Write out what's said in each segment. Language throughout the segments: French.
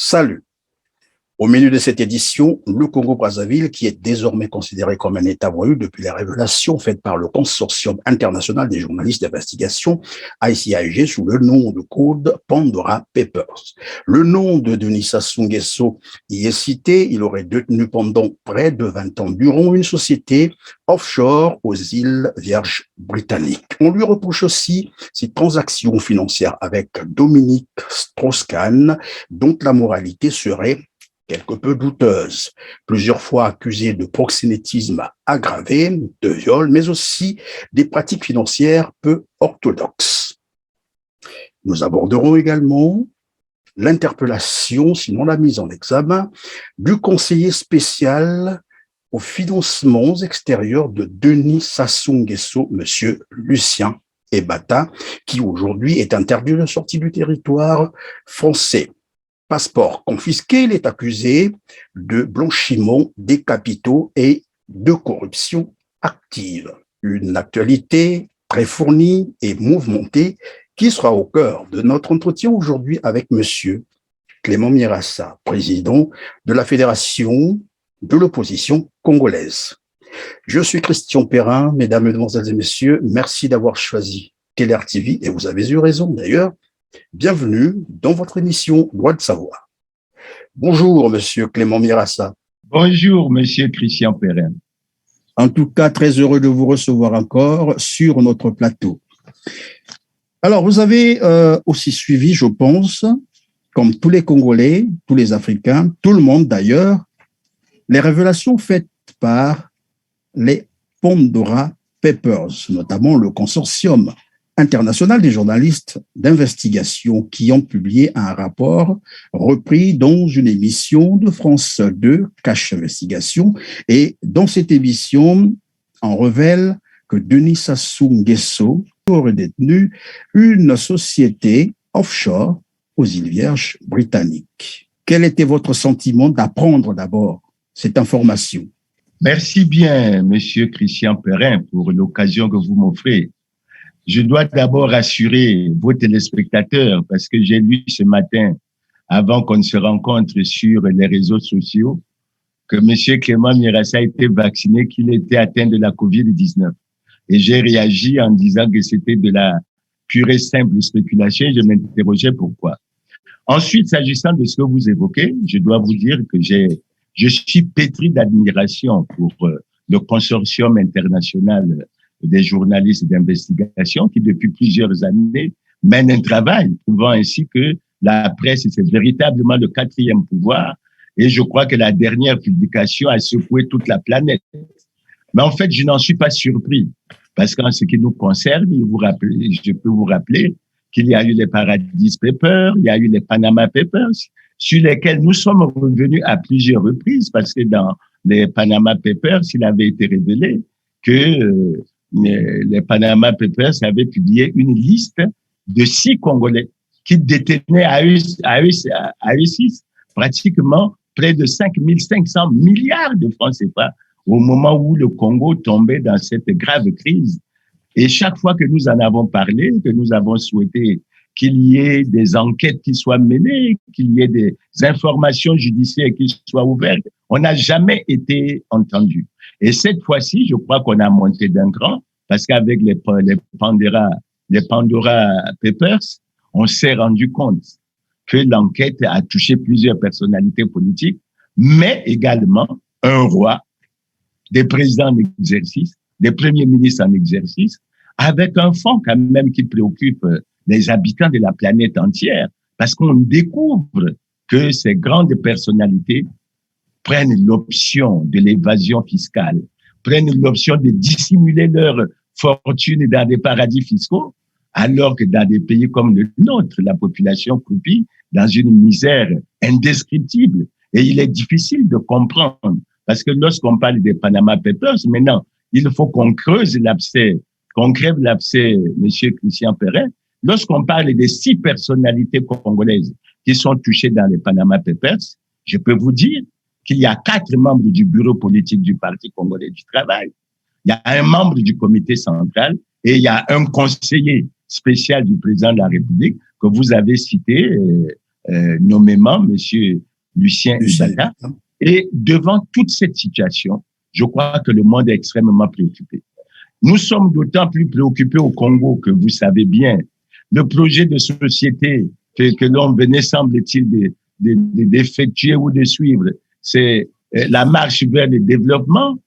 Salut. Au menu de cette édition, le Congo-Brazzaville, qui est désormais considéré comme un État voyou depuis les révélations faites par le Consortium international des journalistes d'investigation, ICIG, sous le nom de code Pandora Papers. Le nom de Denis Sassou Nguesso y est cité. Il aurait détenu pendant près de 20 ans durant une société offshore aux îles Vierges britanniques. On lui reproche aussi ses transactions financières avec Dominique Strauss-Kahn, dont la moralité serait quelque peu douteuse, plusieurs fois accusé de proxénétisme aggravé, de viol, mais aussi des pratiques financières peu orthodoxes. Nous aborderons également l'interpellation, sinon la mise en examen, du conseiller spécial aux financements extérieurs de Denis Sassou Nguesso, monsieur Lucien Ebata, qui aujourd'hui est interdit de sortie du territoire français. Passeport confisqué, il est accusé de blanchiment des capitaux et de corruption active. Une actualité très fournie et mouvementée qui sera au cœur de notre entretien aujourd'hui avec monsieur Clément Mirassa, président de la Fédération de l'opposition congolaise. Je suis Christian Perrin, mesdames, mesdemoiselles et messieurs, merci d'avoir choisi Keller TV, et vous avez eu raison d'ailleurs. Bienvenue dans votre émission Droit de savoir. Bonjour, monsieur Clément Mirassa. Bonjour, monsieur Christian Perrin. En tout cas, très heureux de vous recevoir encore sur notre plateau. Alors, vous avez aussi suivi, je pense, comme tous les Congolais, tous les Africains, tout le monde d'ailleurs, les révélations faites par les Pandora Papers, notamment le consortium international des journalistes d'investigation qui ont publié un rapport repris dans une émission de France 2, Cache Investigation, et dans cette émission, on révèle que Denis Sassou Nguesso aurait détenu une société offshore aux îles Vierges britanniques. Quel était votre sentiment d'apprendre d'abord cette information? Merci bien, monsieur Christian Perrin, pour l'occasion que vous m'offrez. Je dois d'abord rassurer vos téléspectateurs parce que j'ai lu ce matin, avant qu'on ne se rencontre sur les réseaux sociaux, que monsieur Clément Mirassa a été vacciné, qu'il était atteint de la COVID-19. Et j'ai réagi en disant que c'était de la pure et simple spéculation. Je m'interrogeais pourquoi. Ensuite, s'agissant de ce que vous évoquez, je dois vous dire que je suis pétri d'admiration pour le consortium international des journalistes d'investigation qui, depuis plusieurs années, mènent un travail, prouvant ainsi que la presse, c'est véritablement le quatrième pouvoir. Et je crois que la dernière publication a secoué toute la planète. Mais en fait, je n'en suis pas surpris. Parce qu'en ce qui nous concerne, je peux vous rappeler qu'il y a eu les Paradise Papers, il y a eu les Panama Papers, sur lesquels nous sommes revenus à plusieurs reprises, parce que dans les Panama Papers, il avait été révélé que les Panama Papers avaient publié une liste de 6 Congolais qui détenaient à eux 6 pratiquement près de 5 500 milliards de francs CFA au moment où le Congo tombait dans cette grave crise. Et chaque fois que nous en avons parlé, que nous avons souhaité qu'il y ait des enquêtes qui soient menées, qu'il y ait des informations judiciaires qui soient ouvertes, on n'a jamais été entendu. Et cette fois-ci, je crois qu'on a monté d'un cran parce qu'avec les Pandora Papers, on s'est rendu compte que l'enquête a touché plusieurs personnalités politiques, mais également un roi, des présidents en exercice, des premiers ministres en exercice, avec un fond quand même qui préoccupe les habitants de la planète entière, parce qu'on découvre que ces grandes personnalités prennent l'option de l'évasion fiscale, prennent l'option de dissimuler leur fortune dans des paradis fiscaux, alors que dans des pays comme le nôtre, la population croupit dans une misère indescriptible. Et il est difficile de comprendre, parce que lorsqu'on parle des Panama Papers, maintenant, il faut qu'on creuse l'abcès, qu'on crève l'abcès, monsieur Christian Perrin. Lorsqu'on parle des 6 personnalités congolaises qui sont touchées dans les Panama Papers, je peux vous dire qu'il y a 4 membres du bureau politique du Parti congolais du travail. Il y a un membre du comité central et il y a un conseiller spécial du président de la République que vous avez cité, nommément Monsieur Lucien Ibata. Et devant toute cette situation, je crois que le monde est extrêmement préoccupé. Nous sommes d'autant plus préoccupés au Congo que vous savez bien, le projet de société que l'on venait, semble-t-il, d'effectuer ou de suivre, c'est la marche vers le développement.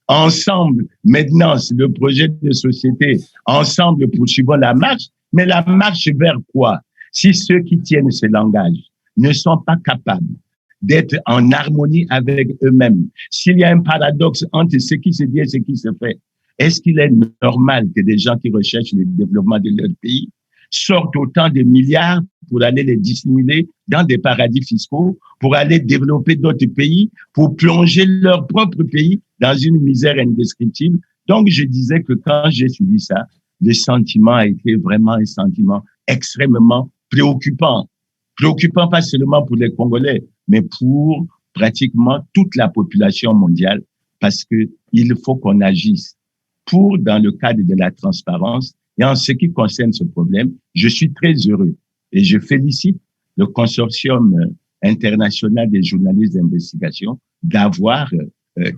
Ensemble, maintenant, c'est le projet de société. Ensemble, poursuivons la marche. Mais la marche vers quoi? Si ceux qui tiennent ce langage ne sont pas capables d'être en harmonie avec eux-mêmes, s'il y a un paradoxe entre ce qui se dit et ce qui se fait, est-ce qu'il est normal que des gens qui recherchent le développement de leur pays sortent autant de milliards pour aller les dissimuler dans des paradis fiscaux, pour aller développer d'autres pays, pour plonger leur propre pays dans une misère indescriptible? Donc, je disais que quand j'ai suivi ça, le sentiment a été vraiment un sentiment extrêmement préoccupant. Préoccupant pas seulement pour les Congolais, mais pour pratiquement toute la population mondiale, parce que il faut qu'on agisse pour, dans le cadre de la transparence. Et en ce qui concerne ce problème, je suis très heureux et je félicite le consortium international des journalistes d'investigation d'avoir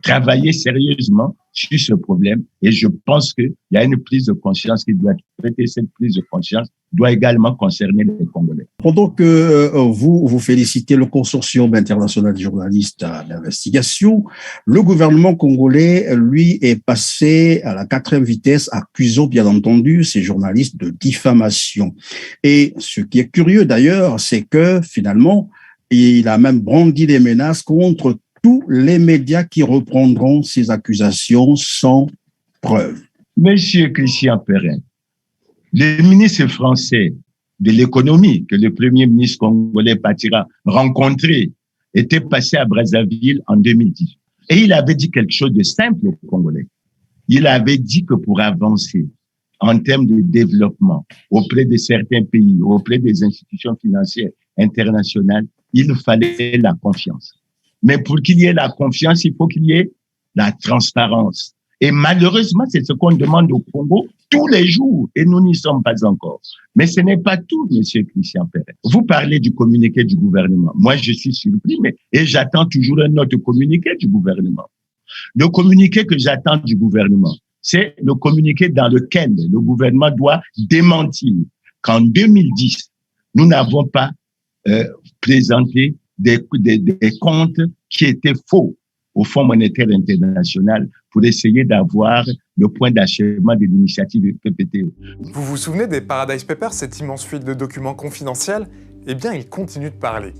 travaillé sérieusement sur ce problème. Et je pense qu'il y a une prise de conscience qui doit être faite, et cette prise de conscience doit également concerner les Congolais. Pendant que vous félicitez le consortium international des journalistes d'investigation, le gouvernement congolais, lui, est passé à la 4e vitesse, accusant bien entendu ces journalistes de diffamation. Et ce qui est curieux d'ailleurs, c'est que finalement, il a même brandi des menaces contre tous les médias qui reprendront ces accusations sans preuve. Monsieur Christian Perrin, le ministre français de l'économie que le premier ministre congolais Patira rencontré était passé à Brazzaville en 2010. Et il avait dit quelque chose de simple aux Congolais. Il avait dit que pour avancer en termes de développement auprès de certains pays, auprès des institutions financières internationales, il fallait la confiance. Mais pour qu'il y ait la confiance, il faut qu'il y ait la transparence. Et malheureusement, c'est ce qu'on demande au Congo tous les jours, et nous n'y sommes pas encore. Mais ce n'est pas tout, monsieur Christian Perrin. Vous parlez du communiqué du gouvernement. Moi, je suis surpris, et j'attends toujours un autre communiqué du gouvernement. Le communiqué que j'attends du gouvernement, c'est le communiqué dans lequel le gouvernement doit démentir qu'en 2010, nous n'avons pas présenté des comptes qui étaient faux au Fonds monétaire international pour essayer d'avoir le point d'achèvement de l'initiative PPTE. Vous vous souvenez des Paradise Papers, cette immense fuite de documents confidentiels? Eh bien, ils continuent de parler.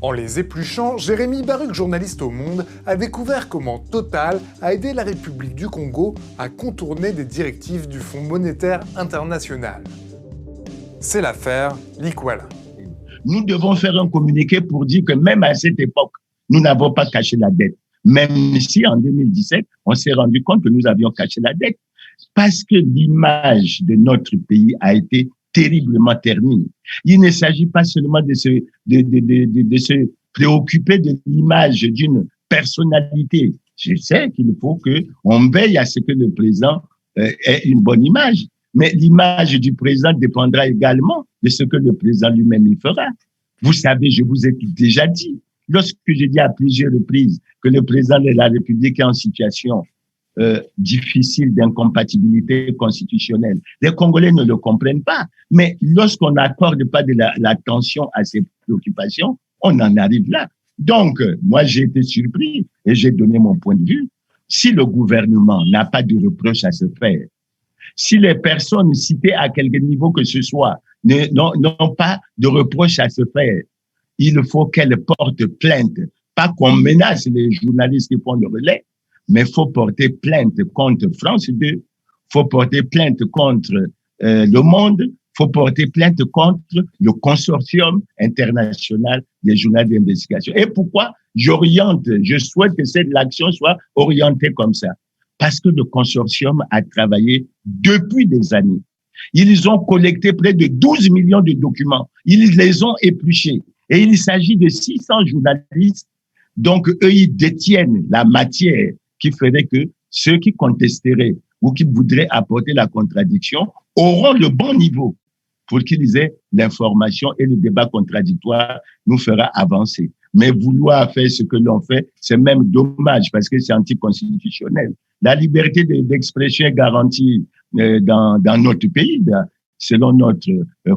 En les épluchant, Jérémy Baruch, journaliste au Monde, a découvert comment Total a aidé la République du Congo à contourner des directives du Fonds monétaire international. C'est l'affaire Likwala. Nous devons faire un communiqué pour dire que même à cette époque, nous n'avons pas caché la dette. Même si en 2017, on s'est rendu compte que nous avions caché la dette. Parce que l'image de notre pays a été terriblement ternie. Il ne s'agit pas seulement de se préoccuper de l'image d'une personnalité. Je sais qu'il faut qu'on veille à ce que le président ait une bonne image. Mais l'image du président dépendra également de ce que le président lui-même y fera. Vous savez, je vous ai déjà dit, lorsque j'ai dit à plusieurs reprises que le président de la République est en situation difficile d'incompatibilité constitutionnelle, les Congolais ne le comprennent pas. Mais lorsqu'on n'accorde pas de l'attention à ces préoccupations, on en arrive là. Donc, moi, j'ai été surpris et j'ai donné mon point de vue. Si le gouvernement n'a pas de reproche à se faire, si les personnes citées à quelque niveau que ce soit n'ont pas de reproche à se faire, il faut qu'elles portent plainte. Pas qu'on menace les journalistes qui font le relais, mais il faut porter plainte contre France 2, faut porter plainte contre Le Monde, faut porter plainte contre le consortium international des journalistes d'investigation. Et pourquoi je souhaite que cette action soit orientée comme ça? Parce que le consortium a travaillé depuis des années. Ils ont collecté près de 12 millions de documents. Ils les ont épluchés. Et il s'agit de 600 journalistes. Donc, eux, ils détiennent la matière qui ferait que ceux qui contesteraient ou qui voudraient apporter la contradiction auront le bon niveau. pour qu'ils aient l'information et le débat contradictoire nous fera avancer. Mais vouloir faire ce que l'on fait, c'est même dommage parce que c'est anticonstitutionnel. La liberté d'expression est garantie dans notre pays, selon notre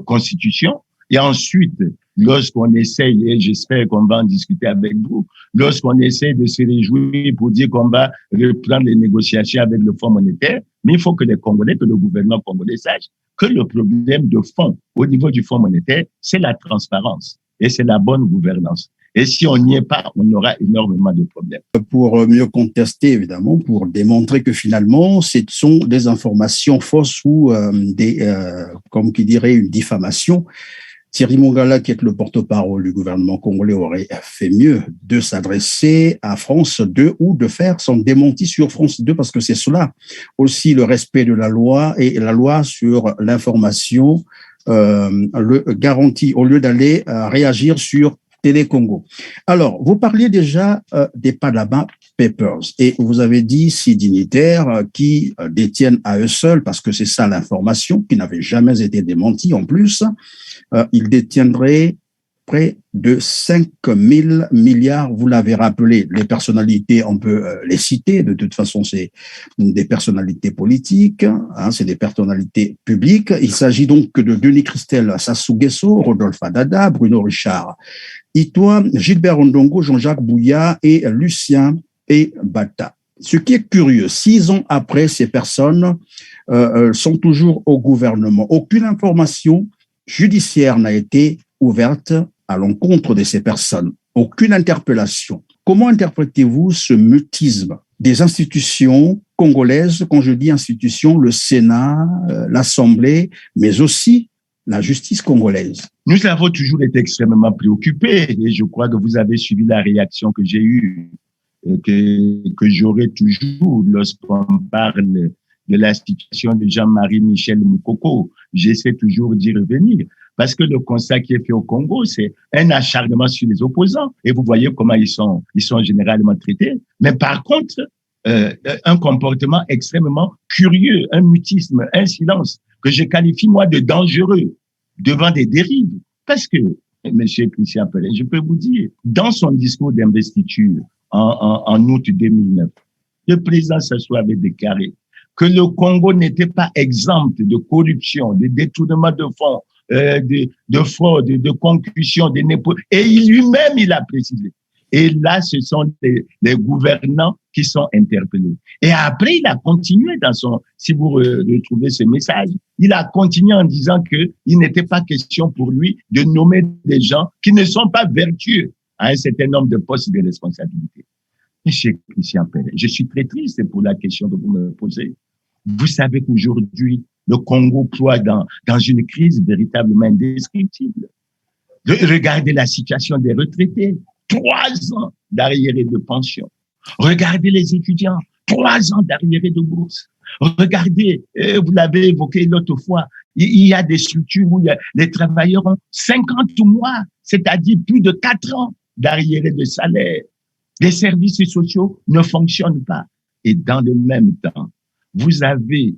constitution. Et ensuite, lorsqu'on essaye, et j'espère qu'on va en discuter avec vous, lorsqu'on essaie de se réjouir pour dire qu'on va reprendre les négociations avec le Fonds monétaire, mais il faut que les Congolais, que le gouvernement congolais sache que le problème de fond au niveau du Fonds monétaire, c'est la transparence et c'est la bonne gouvernance. Et si on n'y est pas, on aura énormément de problèmes. Pour mieux contester, évidemment, pour démontrer que finalement, ce sont des informations fausses ou comme qui dirait, une diffamation. Thierry Mongala, qui est le porte-parole du gouvernement congolais, aurait fait mieux de s'adresser à France 2 ou de faire son démenti sur France 2 parce que c'est cela aussi le respect de la loi et la loi sur l'information le garantit au lieu d'aller réagir sur Télé Congo. Alors, vous parliez déjà des Panama Papers et vous avez dit 6 dignitaires qui détiennent à eux seuls, parce que c'est ça l'information, qui n'avait jamais été démentie en plus, ils détiendraient près de 5 000 milliards, vous l'avez rappelé. Les personnalités, on peut les citer, de toute façon, c'est des personnalités politiques, c'est des personnalités publiques. Il s'agit donc de Denis Christel Sassou Nguesso, Rodolphe Adada, Bruno Richard Itoa, Gilbert Ondongo, Jean-Jacques Bouya et Lucien Bata. Ce qui est curieux, 6 ans après, ces personnes sont toujours au gouvernement. Aucune information judiciaire n'a été ouverte à l'encontre de ces personnes. Aucune interpellation. Comment interprétez-vous ce mutisme des institutions congolaises? Quand je dis institutions, le Sénat, l'Assemblée, mais aussi la justice congolaise. Nous avons toujours été extrêmement préoccupés et je crois que vous avez suivi la réaction que j'ai eue, que j'aurai toujours lorsqu'on parle de la situation de Jean-Marie Michel Moukoko. J'essaie toujours d'y revenir parce que le constat qui est fait au Congo, c'est un acharnement sur les opposants et vous voyez comment ils sont généralement traités. Mais par contre, un comportement extrêmement curieux, un mutisme, un silence que je qualifie moi de dangereux devant des dérives. Parce que, monsieur Christian Pellet, je peux vous dire, dans son discours d'investiture en août 2009, le président Sassou avait déclaré que le Congo n'était pas exempt de corruption, de détournement de fonds, de fraude, de concussion, de népotisme. Et lui-même, il a précisé. Et là, ce sont les gouvernants qui sont interpellés. Et après, il a continué dans son, si vous retrouvez ce message, il a continué en disant que il n'était pas question pour lui de nommer des gens qui ne sont pas vertueux à un certain nombre de postes de responsabilité. Monsieur Christian Pellet, je suis très triste pour la question que vous me posez. Vous savez qu'aujourd'hui, le Congo ploie dans une crise véritablement indescriptible. Regardez la situation des retraités. 3 ans d'arriérés de pension. Regardez les étudiants, 3 ans d'arriérés de bourse. Regardez, vous l'avez évoqué l'autre fois, il y a des structures où les travailleurs ont 50 mois, c'est-à-dire plus de 4 ans d'arriérés de salaire. Les services sociaux ne fonctionnent pas. Et dans le même temps, vous avez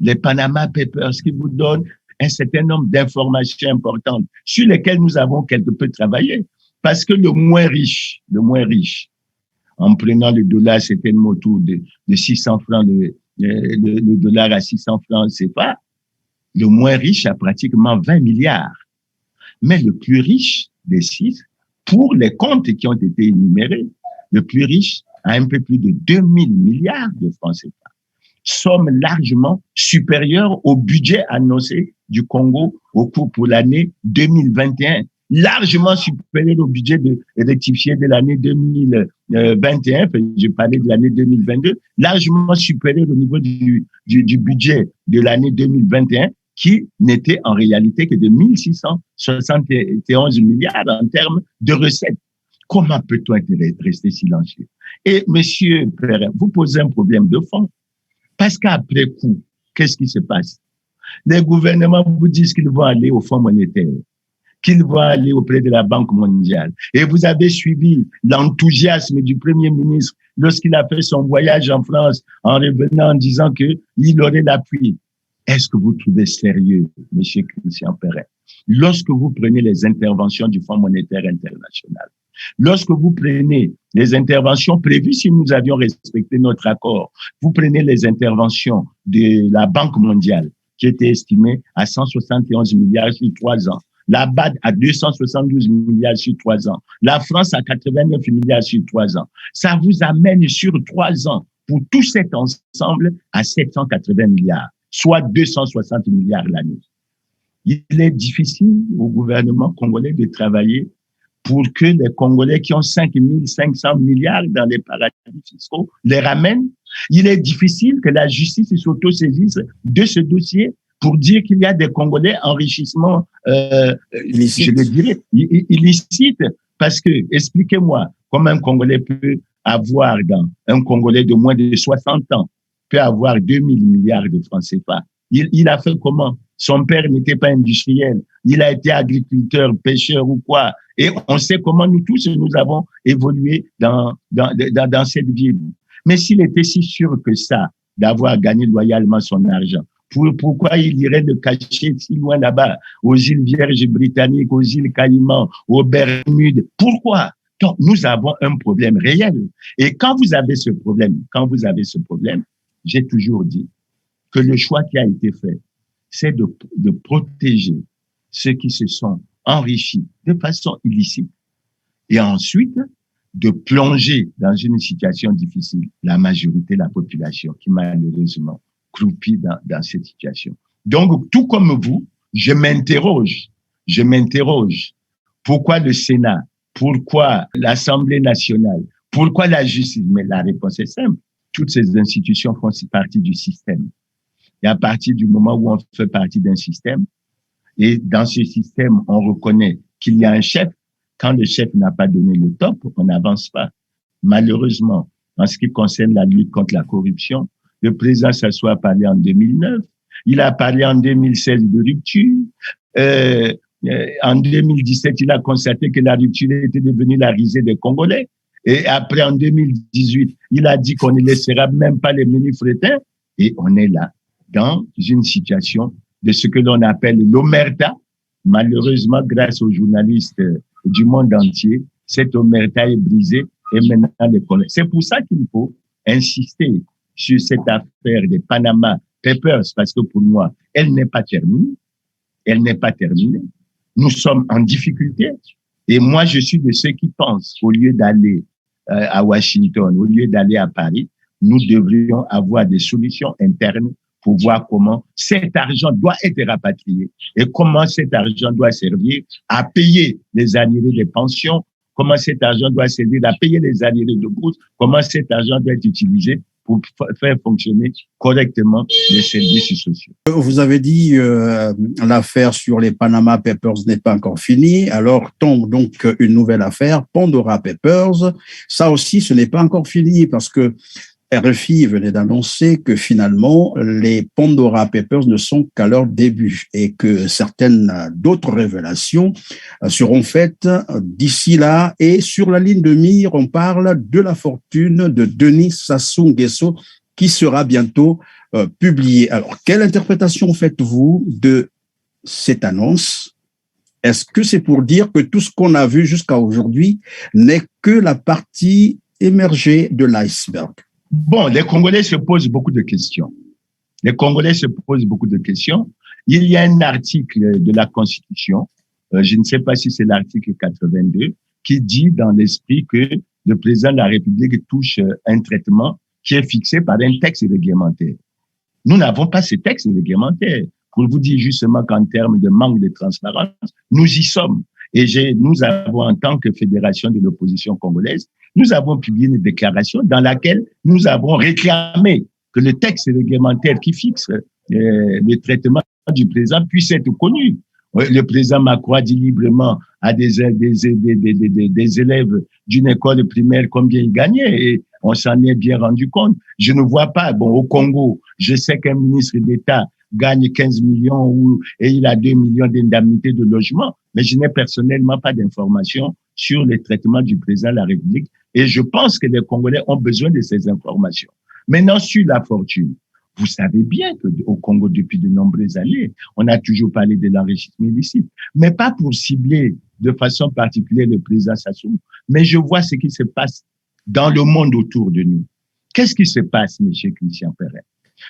les Panama Papers qui vous donnent un certain nombre d'informations importantes sur lesquelles nous avons quelque peu travaillé. Parce que le moins riche, en prenant le dollar, c'était autour de 600 francs, le dollar à 600 francs, c'est pas, le moins riche a pratiquement 20 milliards. Mais le plus riche des 6, pour les comptes qui ont été énumérés, le plus riche a un peu plus de 2000 milliards de francs CFA. Somme largement supérieure au budget annoncé du Congo au cours pour l'année 2021. Largement supérieur au budget rectifié de l'année 2021, je parlais de l'année 2022, largement supérieur au niveau du budget de l'année 2021, qui n'était en réalité que de 1671 milliards en termes de recettes. Comment peut-on rester silencieux? Et monsieur Perrin, vous posez un problème de fond. Parce qu'après coup, qu'est-ce qui se passe? Les gouvernements vous disent qu'ils vont aller au Fonds monétaire, qu'il va aller auprès de la Banque mondiale. Et vous avez suivi l'enthousiasme du Premier ministre lorsqu'il a fait son voyage en France en revenant en disant qu'il aurait l'appui Est-ce que vous trouvez sérieux, Monsieur Christian Perrin, lorsque vous prenez les interventions du Fonds monétaire international, lorsque vous prenez les interventions prévues si nous avions respecté notre accord, vous prenez les interventions de la Banque mondiale qui était estimée à 171 milliards sur 3 ans, la BAD à 272 milliards sur 3 ans, la France à 89 milliards sur 3 ans. Ça vous amène sur 3 ans pour tout cet ensemble à 780 milliards, soit 260 milliards l'année. Il est difficile au gouvernement congolais de travailler pour que les Congolais qui ont 5 500 milliards dans les paradis fiscaux les ramènent. Il est difficile que la justice s'autosaisisse de ce dossier pour dire qu'il y a des Congolais enrichissement, je le dirais, illicite. Parce que, expliquez-moi, comment un Congolais peut avoir, un Congolais de moins de 60 ans, peut avoir 2000 milliards de francs CFA. Il a fait comment? Son père n'était pas industriel. Il a été agriculteur, pêcheur ou quoi. Et on sait comment nous tous, nous avons évolué dans cette vie. Mais s'il était si sûr que ça, d'avoir gagné loyalement son argent, pourquoi il irait le cacher si loin là-bas, aux îles Vierges britanniques, aux îles Caïmans, aux Bermudes? Pourquoi? Donc, nous avons un problème réel. Et quand vous avez ce problème, j'ai toujours dit que le choix qui a été fait, c'est de protéger ceux qui se sont enrichis de façon illicite et ensuite de plonger dans une situation difficile la majorité de la population qui malheureusement croupit dans cette situation. Donc, tout comme vous, je m'interroge. Pourquoi le Sénat? Pourquoi l'Assemblée nationale? Pourquoi la justice? Mais la réponse est simple. Toutes ces institutions font partie du système. Et à partir du moment où on fait partie d'un système, et dans ce système, on reconnaît qu'il y a un chef. Quand le chef n'a pas donné le top, on n'avance pas. Malheureusement, en ce qui concerne la lutte contre la corruption, le président Sassou a parlé en 2009. Il a parlé en 2016 de rupture. En 2017, il a constaté que la rupture était devenue la risée des Congolais. Et après, en 2018, il a dit qu'on ne laissera même pas les mini-frétins. Et on est là, dans une situation de ce que l'on appelle l'omerta. Malheureusement, grâce aux journalistes du monde entier, cette omerta est brisée et maintenant les collègues. C'est pour ça qu'il faut insister sur cette affaire des Panama Papers, parce que pour moi, elle n'est pas terminée. Nous sommes en difficulté. Et moi, je suis de ceux qui pensent, au lieu d'aller à Washington, au lieu d'aller à Paris, nous devrions avoir des solutions internes pour voir comment cet argent doit être rapatrié et comment cet argent doit servir à payer les annulés des pensions, comment cet argent doit servir à payer les annulés de bourse, comment cet argent doit être utilisé pour faire fonctionner correctement les services sociaux. Vous avez dit l'affaire sur les Panama Papers n'est pas encore finie, alors tombe donc une nouvelle affaire, Pandora Papers. Ça aussi, ce n'est pas encore fini parce que RFI venait d'annoncer que finalement, les Pandora Papers ne sont qu'à leur début et que certaines d'autres révélations seront faites d'ici là. Et sur la ligne de mire, on parle de la fortune de Denis Sassou Nguesso qui sera bientôt publiée. Alors, quelle interprétation faites-vous de cette annonce? Est-ce que c'est pour dire que tout ce qu'on a vu jusqu'à aujourd'hui n'est que la partie émergée de l'iceberg? Bon, les Congolais se posent beaucoup de questions. Il y a un article de la Constitution, je ne sais pas si c'est l'article 82, qui dit dans l'esprit que le président de la République touche un traitement qui est fixé par un texte réglementaire. Nous n'avons pas ce texte réglementaire. Pour vous dire justement qu'en termes de manque de transparence, nous y sommes. Et nous avons, en tant que fédération de l'opposition congolaise, nous avons publié une déclaration dans laquelle nous avons réclamé que le texte réglementaire qui fixe le traitement du président puisse être connu. Le président Macron a dit librement à des élèves d'une école primaire combien il gagnait et on s'en est bien rendu compte. Je ne vois pas, au Congo, je sais qu'un ministre d'État gagne 15 millions et il a 2 millions d'indemnités de logement, mais je n'ai personnellement pas d'informations sur le traitement du président de la République et je pense que les Congolais ont besoin de ces informations. Maintenant, sur la fortune, Vous savez bien qu'au Congo, depuis de nombreuses années, on a toujours parlé de l'enrichissement illicite, mais pas pour cibler de façon particulière le président Sassou. Mais je vois ce qui se passe dans le monde autour de nous. Qu'est-ce qui se passe, M. Christian Perrin?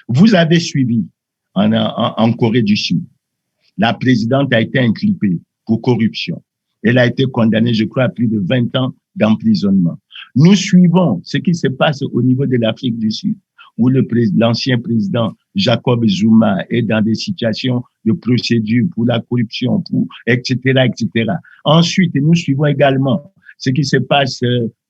Vous avez suivi en Corée du Sud. La présidente a été inculpée pour corruption. Elle a été condamnée, je crois, à plus de 20 ans d'emprisonnement. Nous suivons ce qui se passe au niveau de l'Afrique du Sud, où l'ancien président Jacob Zuma est dans des situations de procédure pour la corruption, etc., etc. Ensuite, nous suivons également ce qui se passe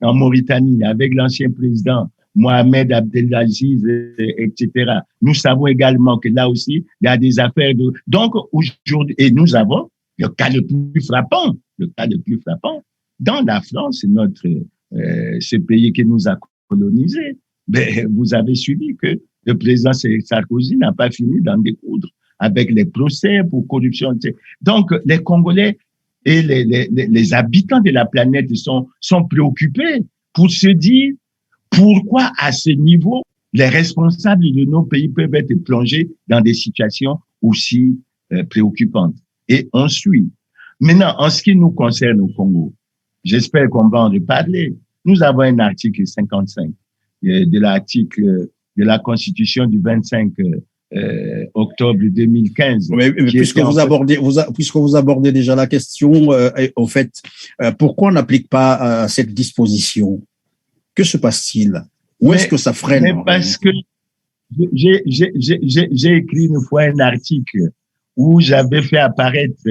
en Mauritanie avec l'ancien président Mohamed Abdelaziz, etc. Nous savons également que là aussi, il y a des affaires de... Donc, aujourd'hui, et nous avons le cas le plus frappant, dans la France, ce pays qui nous a colonisés. Mais vous avez suivi que le président Sarkozy n'a pas fini d'en découdre avec les procès pour corruption. Donc, les Congolais et les habitants de la planète sont préoccupés pour se dire pourquoi, à ce niveau, les responsables de nos pays peuvent être plongés dans des situations aussi préoccupantes. Et on suit. Maintenant, en ce qui nous concerne au Congo, j'espère qu'on va en reparler. Nous avons un article 55 de l'article de la Constitution du 25 octobre 2015. Mais puisque vous abordez déjà la question, au fait, pourquoi on n'applique pas cette disposition? Que se passe-t-il? Où est-ce que ça freine? Mais parce que j'ai écrit une fois un article où j'avais fait apparaître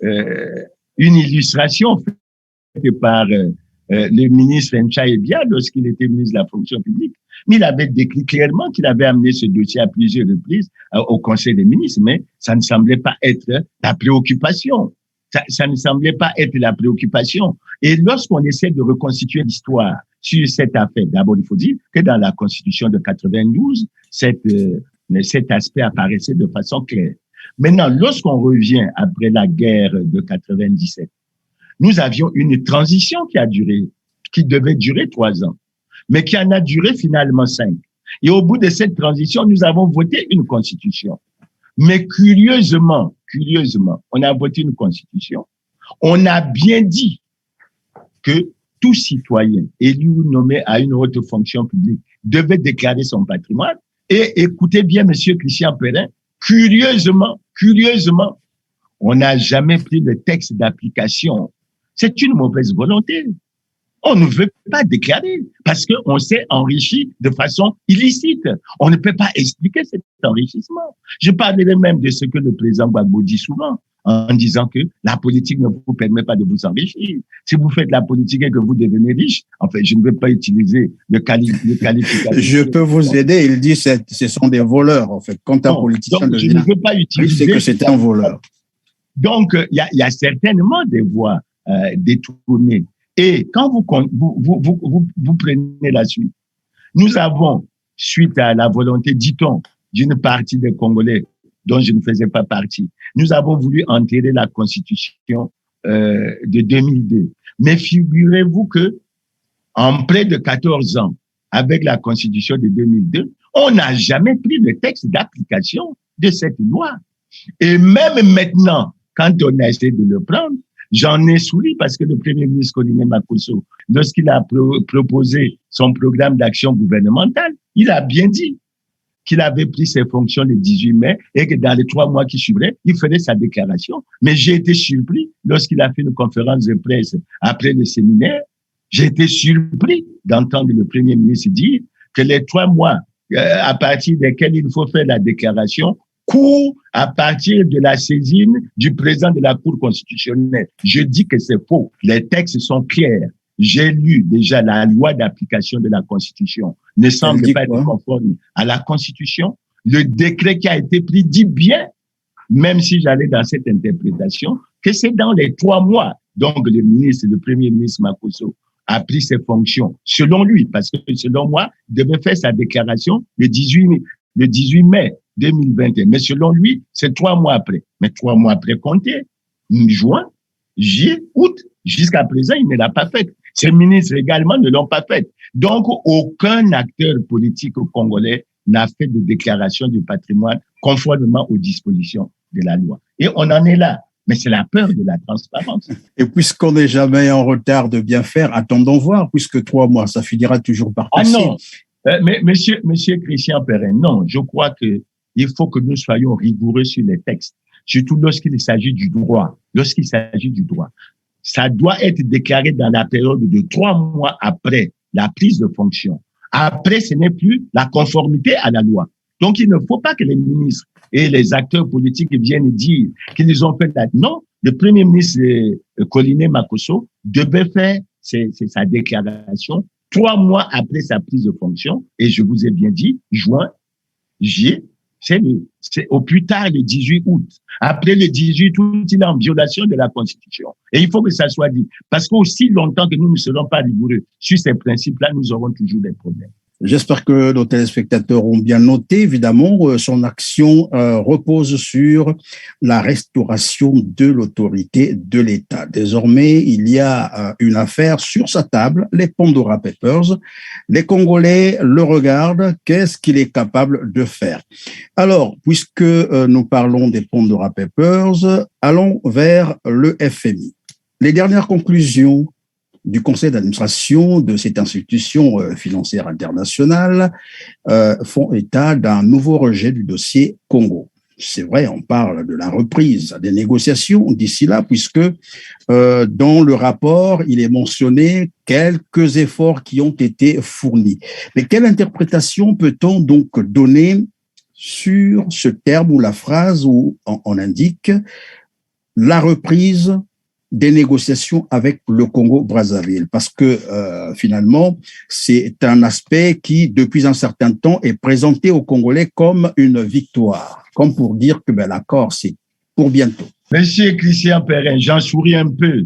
une illustration faite par le ministre Nchaï Bia lorsqu'il était ministre de la fonction publique. Mais il avait décrit clairement qu'il avait amené ce dossier à plusieurs reprises au Conseil des ministres, mais ça ne semblait pas être la préoccupation. Ça ne semblait pas être la préoccupation. Et lorsqu'on essaie de reconstituer l'histoire sur cette affaire, d'abord, il faut dire que dans la Constitution de 92, cet aspect apparaissait de façon claire. Maintenant, lorsqu'on revient après la guerre de 97, nous avions une transition qui devait durer 3 ans, mais qui en a duré finalement 5. Et au bout de cette transition, nous avons voté une constitution. Mais curieusement, on a voté une constitution. On a bien dit que tout citoyen élu ou nommé à une haute fonction publique devait déclarer son patrimoine. Et écoutez bien, Monsieur Christian Perrin, curieusement, on n'a jamais pris le texte d'application. C'est une mauvaise volonté. On ne veut pas déclarer parce qu'on s'est enrichi de façon illicite. On ne peut pas expliquer cet enrichissement. Je parlerai même de ce que le président Gbagbo dit souvent en disant que la politique ne vous permet pas de vous enrichir. Si vous faites la politique et que vous devenez riche, en fait, je ne vais pas utiliser le qualificatif. Je peux vous aider. Il dit que ce sont des voleurs, en fait. Quand un politicien donc, je ne veux pas utiliser. C'est que c'est un voleur. Donc, il y a certainement des voies détournées. Et quand vous prenez la suite, nous avons, suite à la volonté, dit-on, d'une partie des Congolais dont je ne faisais pas partie, nous avons voulu enterrer la Constitution de 2002. Mais figurez-vous que en près de 14 ans, avec la Constitution de 2002, on n'a jamais pris le texte d'application de cette loi. Et même maintenant, quand on a essayé de le prendre, j'en ai souri parce que le Premier ministre Colin Makosso, lorsqu'il a proposé son programme d'action gouvernementale, il a bien dit qu'il avait pris ses fonctions le 18 mai et que dans les 3 mois qui suivraient, il ferait sa déclaration. Mais j'ai été surpris lorsqu'il a fait une conférence de presse après le séminaire. J'ai été surpris d'entendre le Premier ministre dire que les 3 mois à partir desquels il faut faire la déclaration court à partir de la saisine du président de la Cour constitutionnelle. Je dis que c'est faux. Les textes sont clairs. J'ai lu déjà la loi d'application de la Constitution. Ne semble pas être conforme à la Constitution. Le décret qui a été pris dit bien, même si j'allais dans cette interprétation, que c'est dans les 3 mois. Donc, le Premier ministre Makosso a pris ses fonctions, selon lui, parce que selon moi, il devait faire sa déclaration le 18 mai 2021. Mais selon lui, c'est 3 mois après. Mais 3 mois après, comptez, juin, juillet, août, jusqu'à présent, il ne l'a pas fait. Ces ministres également ne l'ont pas fait. Donc, aucun acteur politique congolais n'a fait de déclaration du patrimoine conformément aux dispositions de la loi. Et on en est là. Mais c'est la peur de la transparence. Et puisqu'on n'est jamais en retard de bien faire, attendons voir, puisque 3 mois, ça finira toujours par passer. Ah non, mais monsieur Christian Perrin, non, je crois que il faut que nous soyons rigoureux sur les textes, surtout lorsqu'il s'agit du droit. Lorsqu'il s'agit du droit, ça doit être déclaré dans la période de 3 mois après la prise de fonction. Après, ce n'est plus la conformité à la loi. Donc, il ne faut pas que les ministres et les acteurs politiques viennent dire qu'ils ont fait la... Non, le Premier ministre Colline Makosso devait faire sa déclaration 3 mois après sa prise de fonction. Et je vous ai bien dit, juin, juillet, c'est au plus tard le 18 août. Après le 18 août, il est en violation de la Constitution. Et il faut que ça soit dit. Parce qu'aussi longtemps que nous ne serons pas rigoureux sur ces principes-là, nous aurons toujours des problèmes. J'espère que nos téléspectateurs ont bien noté. Évidemment, son action repose sur la restauration de l'autorité de l'État. Désormais, il y a une affaire sur sa table, les Pandora Papers. Les Congolais le regardent. Qu'est-ce qu'il est capable de faire? Alors, puisque nous parlons des Pandora Papers, allons vers le FMI. Les dernières conclusions du conseil d'administration de cette institution financière internationale font état d'un nouveau rejet du dossier Congo. C'est vrai, on parle de la reprise des négociations d'ici là, puisque dans le rapport, il est mentionné quelques efforts qui ont été fournis. Mais quelle interprétation peut-on donc donner sur ce terme ou la phrase où on indique la reprise des négociations avec le Congo-Brazzaville, parce que finalement, c'est un aspect qui, depuis un certain temps, est présenté aux Congolais comme une victoire, comme pour dire que l'accord, c'est pour bientôt. Monsieur Christian Perrin, j'en souris un peu,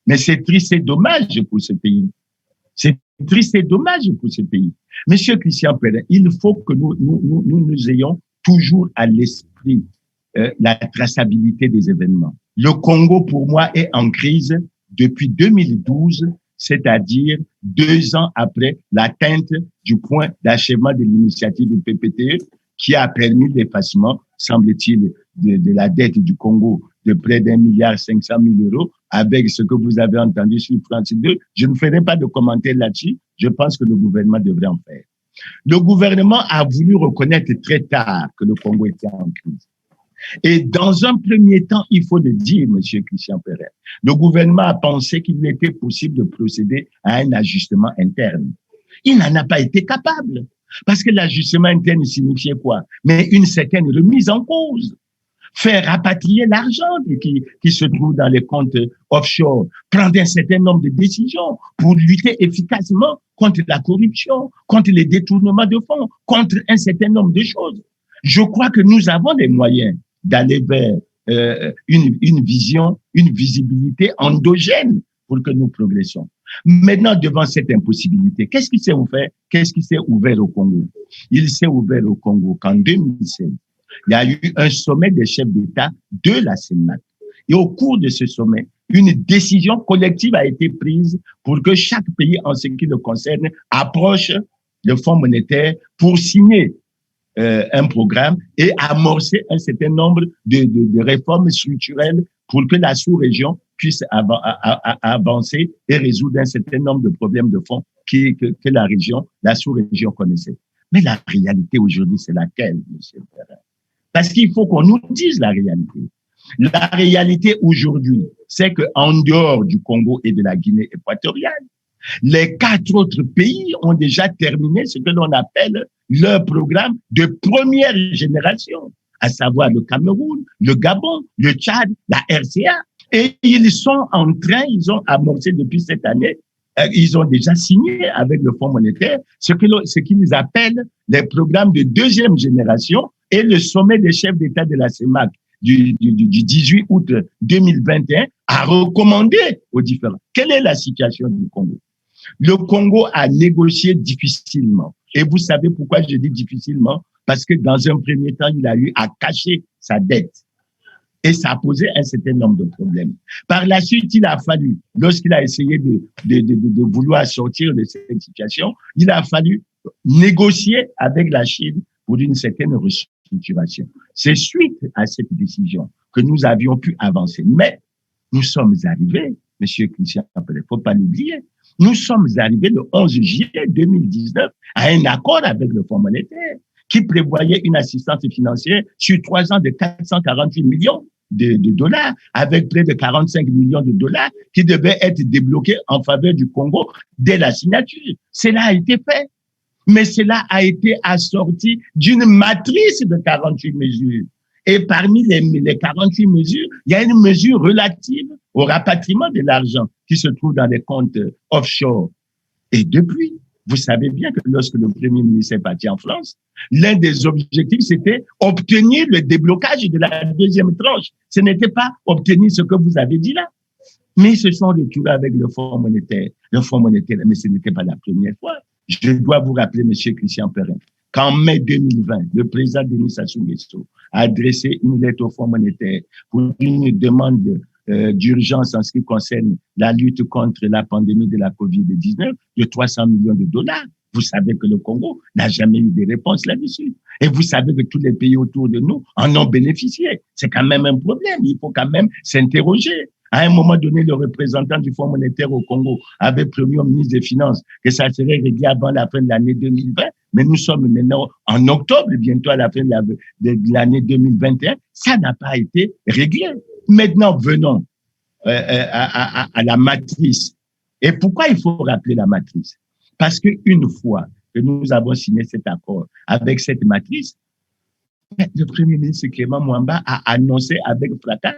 mais c'est triste et dommage pour ce pays. C'est triste et dommage pour ce pays. Monsieur Christian Perrin, il faut que nous ayons toujours à l'esprit la traçabilité des événements. Le Congo, pour moi, est en crise depuis 2012, c'est-à-dire 2 ans après l'atteinte du point d'achèvement de l'initiative du PPTE qui a permis l'effacement, semble-t-il, de la dette du Congo de près d'1,5 milliard € avec ce que vous avez entendu sur France 2. Je ne ferai pas de commentaire là-dessus. Je pense que le gouvernement devrait en faire. Le gouvernement a voulu reconnaître très tard que le Congo était en crise. Et dans un premier temps, il faut le dire, monsieur Christian Perrin, le gouvernement a pensé qu'il était possible de procéder à un ajustement interne. Il n'en a pas été capable. Parce que l'ajustement interne signifiait quoi? Mais une certaine remise en cause. Faire rapatrier l'argent qui se trouve dans les comptes offshore, prendre un certain nombre de décisions pour lutter efficacement contre la corruption, contre les détournements de fonds, contre un certain nombre de choses. Je crois que nous avons les moyens d'aller vers une vision, une visibilité endogène pour que nous progressions. Maintenant, devant cette impossibilité, qu'est-ce qui s'est ouvert? Qu'est-ce qui s'est ouvert au Congo? Il s'est ouvert au Congo qu'en 2016, il y a eu un sommet des chefs d'État de la CEMAC. Et au cours de ce sommet, une décision collective a été prise pour que chaque pays, en ce qui le concerne, approche le Fonds monétaire pour signer un programme et amorcer un certain nombre de réformes structurelles pour que la sous-région puisse avancer et résoudre un certain nombre de problèmes de fond que la sous-région connaissait. Mais la réalité aujourd'hui, c'est laquelle, monsieur Perrin? Parce qu'il faut qu'on nous dise la réalité. La réalité aujourd'hui, c'est qu'en dehors du Congo et de la Guinée équatoriale, les 4 autres pays ont déjà terminé ce que l'on appelle leur programme de première génération, à savoir le Cameroun, le Gabon, le Tchad, la RCA. Et ils ont amorcé depuis cette année, ils ont déjà signé avec le Fonds monétaire ce qu'ils appellent les programmes de deuxième génération et le sommet des chefs d'État de la CEMAC du 18 août 2021 a recommandé aux différents. Quelle est la situation du Congo? Le Congo a négocié difficilement. Et vous savez pourquoi je dis difficilement? Parce que dans un premier temps, il a eu à cacher sa dette. Et ça a posé un certain nombre de problèmes. Par la suite, il a fallu, lorsqu'il a essayé de vouloir sortir de cette situation, il a fallu négocier avec la Chine pour une certaine restructuration. C'est suite à cette décision que nous avions pu avancer. Mais nous sommes arrivés, Monsieur Christian, il ne faut pas l'oublier, nous sommes arrivés le 11 juillet 2019 à un accord avec le Fonds monétaire qui prévoyait une assistance financière sur 3 ans de 448 millions de dollars, avec près de 45 millions de dollars qui devaient être débloqués en faveur du Congo dès la signature. Cela a été fait, mais cela a été assorti d'une matrice de 48 mesures. Et parmi les 48 mesures, il y a une mesure relative au rapatriement de l'argent qui se trouve dans les comptes offshore. Et depuis, vous savez bien que lorsque le Premier ministre est parti en France, l'un des objectifs, c'était obtenir le déblocage de la deuxième tranche. Ce n'était pas obtenir ce que vous avez dit là. Mais ils se sont retrouvés avec le Fonds monétaire. Le Fonds monétaire, mais ce n'était pas la première fois. Je dois vous rappeler, Monsieur Christian Perrin, qu'en mai 2020, le président Denis Sassou Nguesso a adressé une lettre au Fonds monétaire pour une demande d'urgence en ce qui concerne la lutte contre la pandémie de la COVID-19 de 300 millions de dollars. Vous savez que le Congo n'a jamais eu de réponse là-dessus. Et vous savez que tous les pays autour de nous en ont bénéficié. C'est quand même un problème. Il faut quand même s'interroger. À un moment donné, le représentant du Fonds monétaire au Congo avait promis au ministre des Finances que ça serait réglé avant la fin de l'année 2020. Mais nous sommes maintenant en octobre, bientôt à la fin de l'année 2021. Ça n'a pas été réglé. Maintenant, venons à la matrice. Et pourquoi il faut rappeler la matrice? Parce qu'une fois que nous avons signé cet accord avec cette matrice, le Premier ministre Clément Mwamba a annoncé avec fracas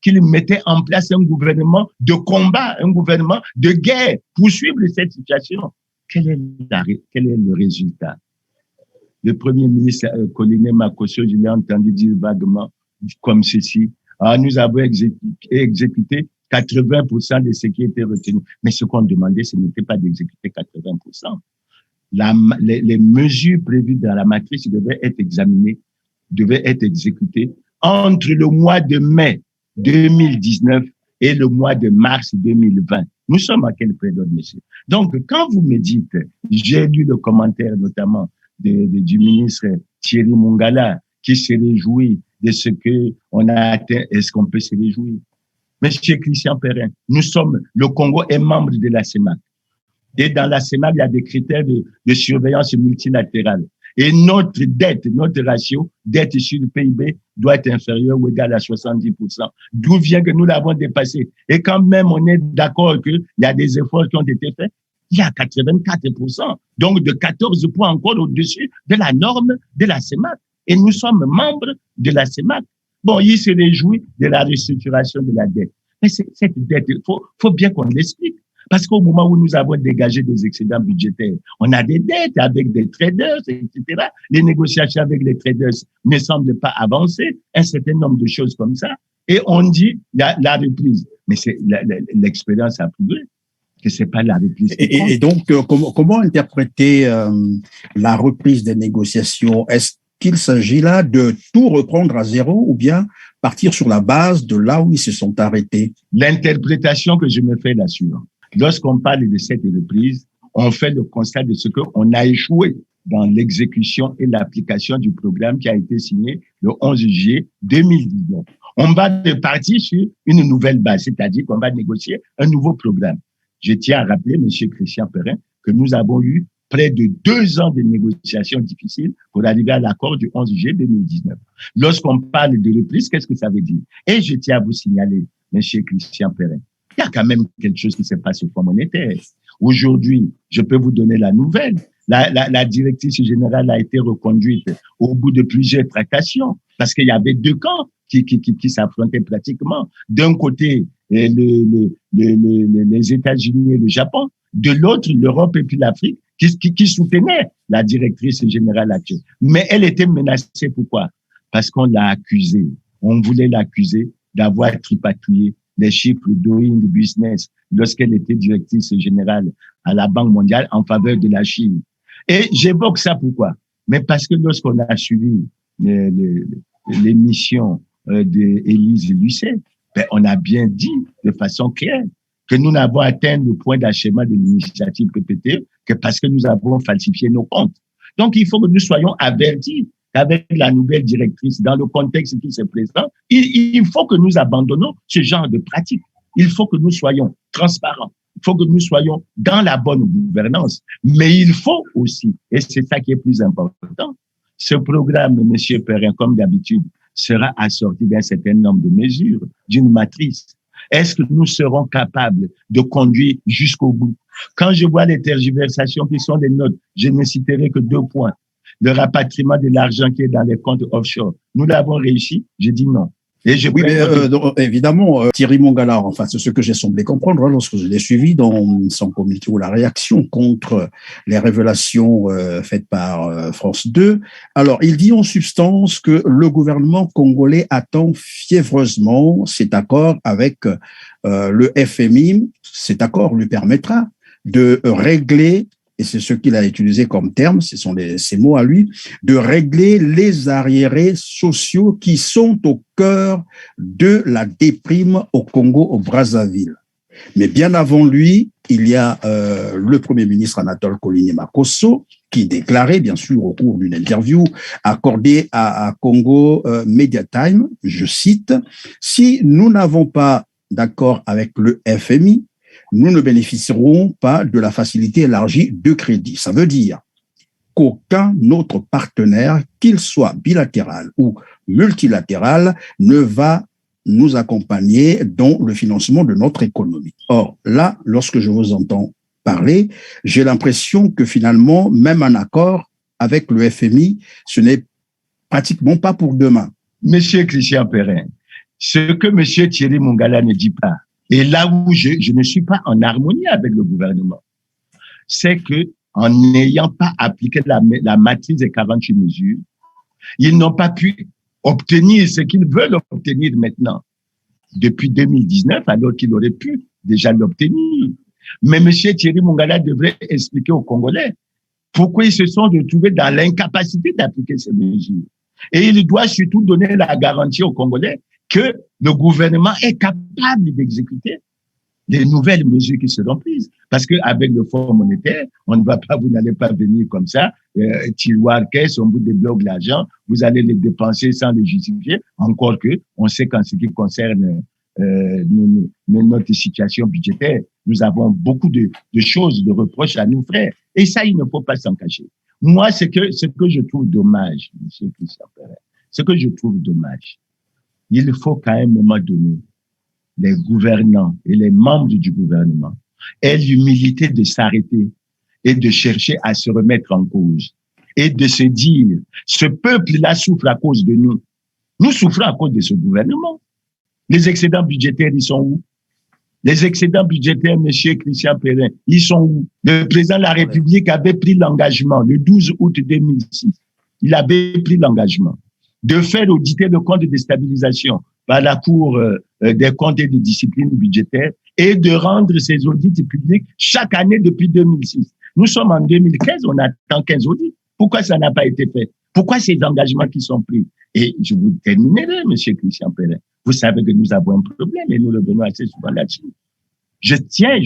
qu'il mettait en place un gouvernement de combat, un gouvernement de guerre pour suivre cette situation. Quel est le résultat? Le Premier ministre Colline Makosso, je l'ai entendu dire vaguement comme ceci. Nous avons exécuté 80% de ce qui était retenu. Mais ce qu'on demandait, ce n'était pas d'exécuter 80%. Les mesures prévues dans la matrice devaient être examinées, devaient être exécutées entre le mois de mai 2019 et le mois de mars 2020. Nous sommes à quelle période, monsieur? Donc, quand vous me dites, j'ai lu le commentaire notamment du ministre Thierry Mongala qui se réjouit de ce qu'on a atteint. Est-ce qu'on peut se réjouir? Monsieur Christian Perrin, le Congo est membre de la CEMAC. Et dans la CEMAC, il y a des critères de surveillance multilatérale. Et notre dette, notre ratio, dette sur le PIB, doit être inférieur ou égal à 70%. D'où vient que nous l'avons dépassé. Et quand même on est d'accord qu'il y a des efforts qui ont été faits, il y a 84%. Donc de 14 points encore au-dessus de la norme de la CEMAC. Et nous sommes membres de la CEMAC. Bon, il se réjouit de la restructuration de la dette. Mais cette dette, il faut bien qu'on l'explique. Parce qu'au moment où nous avons dégagé des excédents budgétaires, on a des dettes avec des traders, etc. Les négociations avec les traders ne semblent pas avancer, un certain nombre de choses comme ça. Et on dit la reprise. Mais l'expérience a prouvé que c'est pas la reprise. Et donc, comment interpréter la reprise des négociations? Est-ce qu'il s'agit là de tout reprendre à zéro ou bien partir sur la base de là où ils se sont arrêtés? L'interprétation que je me fais là suivante. Lorsqu'on parle de cette reprise, on fait le constat de ce qu'on a échoué dans l'exécution et l'application du programme qui a été signé le 11 juillet 2019. On va partir sur une nouvelle base, c'est-à-dire qu'on va négocier un nouveau programme. Je tiens à rappeler, Monsieur Christian Perrin, que nous avons eu près de 2 ans de négociations difficiles pour arriver à l'accord du 11 juillet 2019. Lorsqu'on parle de reprise, qu'est-ce que ça veut dire? Et je tiens à vous signaler, Monsieur Christian Perrin, il y a quand même quelque chose qui se passe au Fonds monétaire. Aujourd'hui, je peux vous donner la nouvelle. La directrice générale a été reconduite au bout de plusieurs tractations parce qu'il y avait 2 camps qui s'affrontaient pratiquement. D'un côté, les États-Unis et le Japon. De l'autre, l'Europe et puis l'Afrique qui soutenaient la directrice générale actuelle. Mais elle était menacée. Pourquoi? Parce qu'on l'a accusée. On voulait l'accuser d'avoir tripatouillé les chiffres doing business lorsqu'elle était directrice générale à la Banque mondiale en faveur de la Chine. Et j'évoque ça pourquoi? Mais parce que lorsqu'on a suivi l'émission d'Élise Lucet, on a bien dit de façon claire que nous n'avons atteint le point d'achèvement de l'initiative PPT que parce que nous avons falsifié nos comptes. Donc, il faut que nous soyons avertis qu'avec la nouvelle directrice, dans le contexte qui se présente, il faut que nous abandonnons ce genre de pratique. Il faut que nous soyons transparents. Il faut que nous soyons dans la bonne gouvernance. Mais il faut aussi, et c'est ça qui est plus important, ce programme, M. Perrin, comme d'habitude, sera assorti d'un certain nombre de mesures, d'une matrice. Est-ce que nous serons capables de conduire jusqu'au bout? Quand je vois les tergiversations qui sont les nôtres, je ne citerai que 2 points. Le rapatriement de l'argent qui est dans les comptes offshore. Nous l'avons réussi? Je dis non. Et oui, mais donc, évidemment, Thierry Mongala, enfin, c'est ce que j'ai semblé comprendre lorsque je l'ai suivi dans son communiqué ou la réaction contre les révélations faites par France 2. Alors, il dit en substance que le gouvernement congolais attend fiévreusement cet accord avec le FMI. Cet accord lui permettra de régler, et c'est ce qu'il a utilisé comme terme, ce sont ces mots à lui, de régler les arriérés sociaux qui sont au cœur de la déprime au Congo, au Brazzaville. Mais bien avant lui, il y a le Premier ministre Anatole Kouliné-Makosso qui déclarait, bien sûr, au cours d'une interview accordée à Congo Media Time, je cite, « Si nous n'avons pas d'accord avec le FMI, nous ne bénéficierons pas de la facilité élargie de crédit. » Ça veut dire qu'aucun autre partenaire, qu'il soit bilatéral ou multilatéral, ne va nous accompagner dans le financement de notre économie. Or, là, lorsque je vous entends parler, j'ai l'impression que finalement, même un accord avec le FMI, ce n'est pratiquement pas pour demain. Monsieur Christian Perrin, ce que monsieur Thierry Mongala ne dit pas, et là où je ne suis pas en harmonie avec le gouvernement, c'est que en n'ayant pas appliqué la matrice des 48 mesures, ils n'ont pas pu obtenir ce qu'ils veulent obtenir maintenant depuis 2019, alors qu'ils auraient pu déjà l'obtenir. Mais M. Thierry Mongala devrait expliquer aux Congolais pourquoi ils se sont retrouvés dans l'incapacité d'appliquer ces mesures. Et il doit surtout donner la garantie aux Congolais que le gouvernement est capable d'exécuter les nouvelles mesures qui seront prises. Parce qu'avec le Fonds monétaire, on ne va pas, vous n'allez pas venir comme ça, tiroir, caisse, on vous débloque l'argent, vous allez les dépenser sans les justifier. Encore que, on sait qu'en ce qui concerne notre situation budgétaire, nous avons beaucoup de choses, de reproches à nous faire. Et ça, il ne faut pas s'en cacher. Moi, ce que je trouve dommage, M. Christian Perrin, ce que je trouve dommage, il faut qu'à un moment donné, les gouvernants et les membres du gouvernement aient l'humilité de s'arrêter et de chercher à se remettre en cause et de se dire, ce peuple-là souffre à cause de nous. Nous souffrons à cause de ce gouvernement. Les excédents budgétaires, ils sont où? Les excédents budgétaires, monsieur Christian Perrin, ils sont où? Le président de la République avait pris l'engagement le 12 août 2006. Il avait pris l'engagement de faire auditer le compte de stabilisation par la Cour des comptes et de discipline budgétaire et de rendre ces audits publics chaque année depuis 2006. Nous sommes en 2015, on attend 15 audits. Pourquoi ça n'a pas été fait? Pourquoi ces engagements qui sont pris? Et je vous terminerai, monsieur Christian Perrin. Vous savez que nous avons un problème et nous le venons assez souvent là-dessus. Je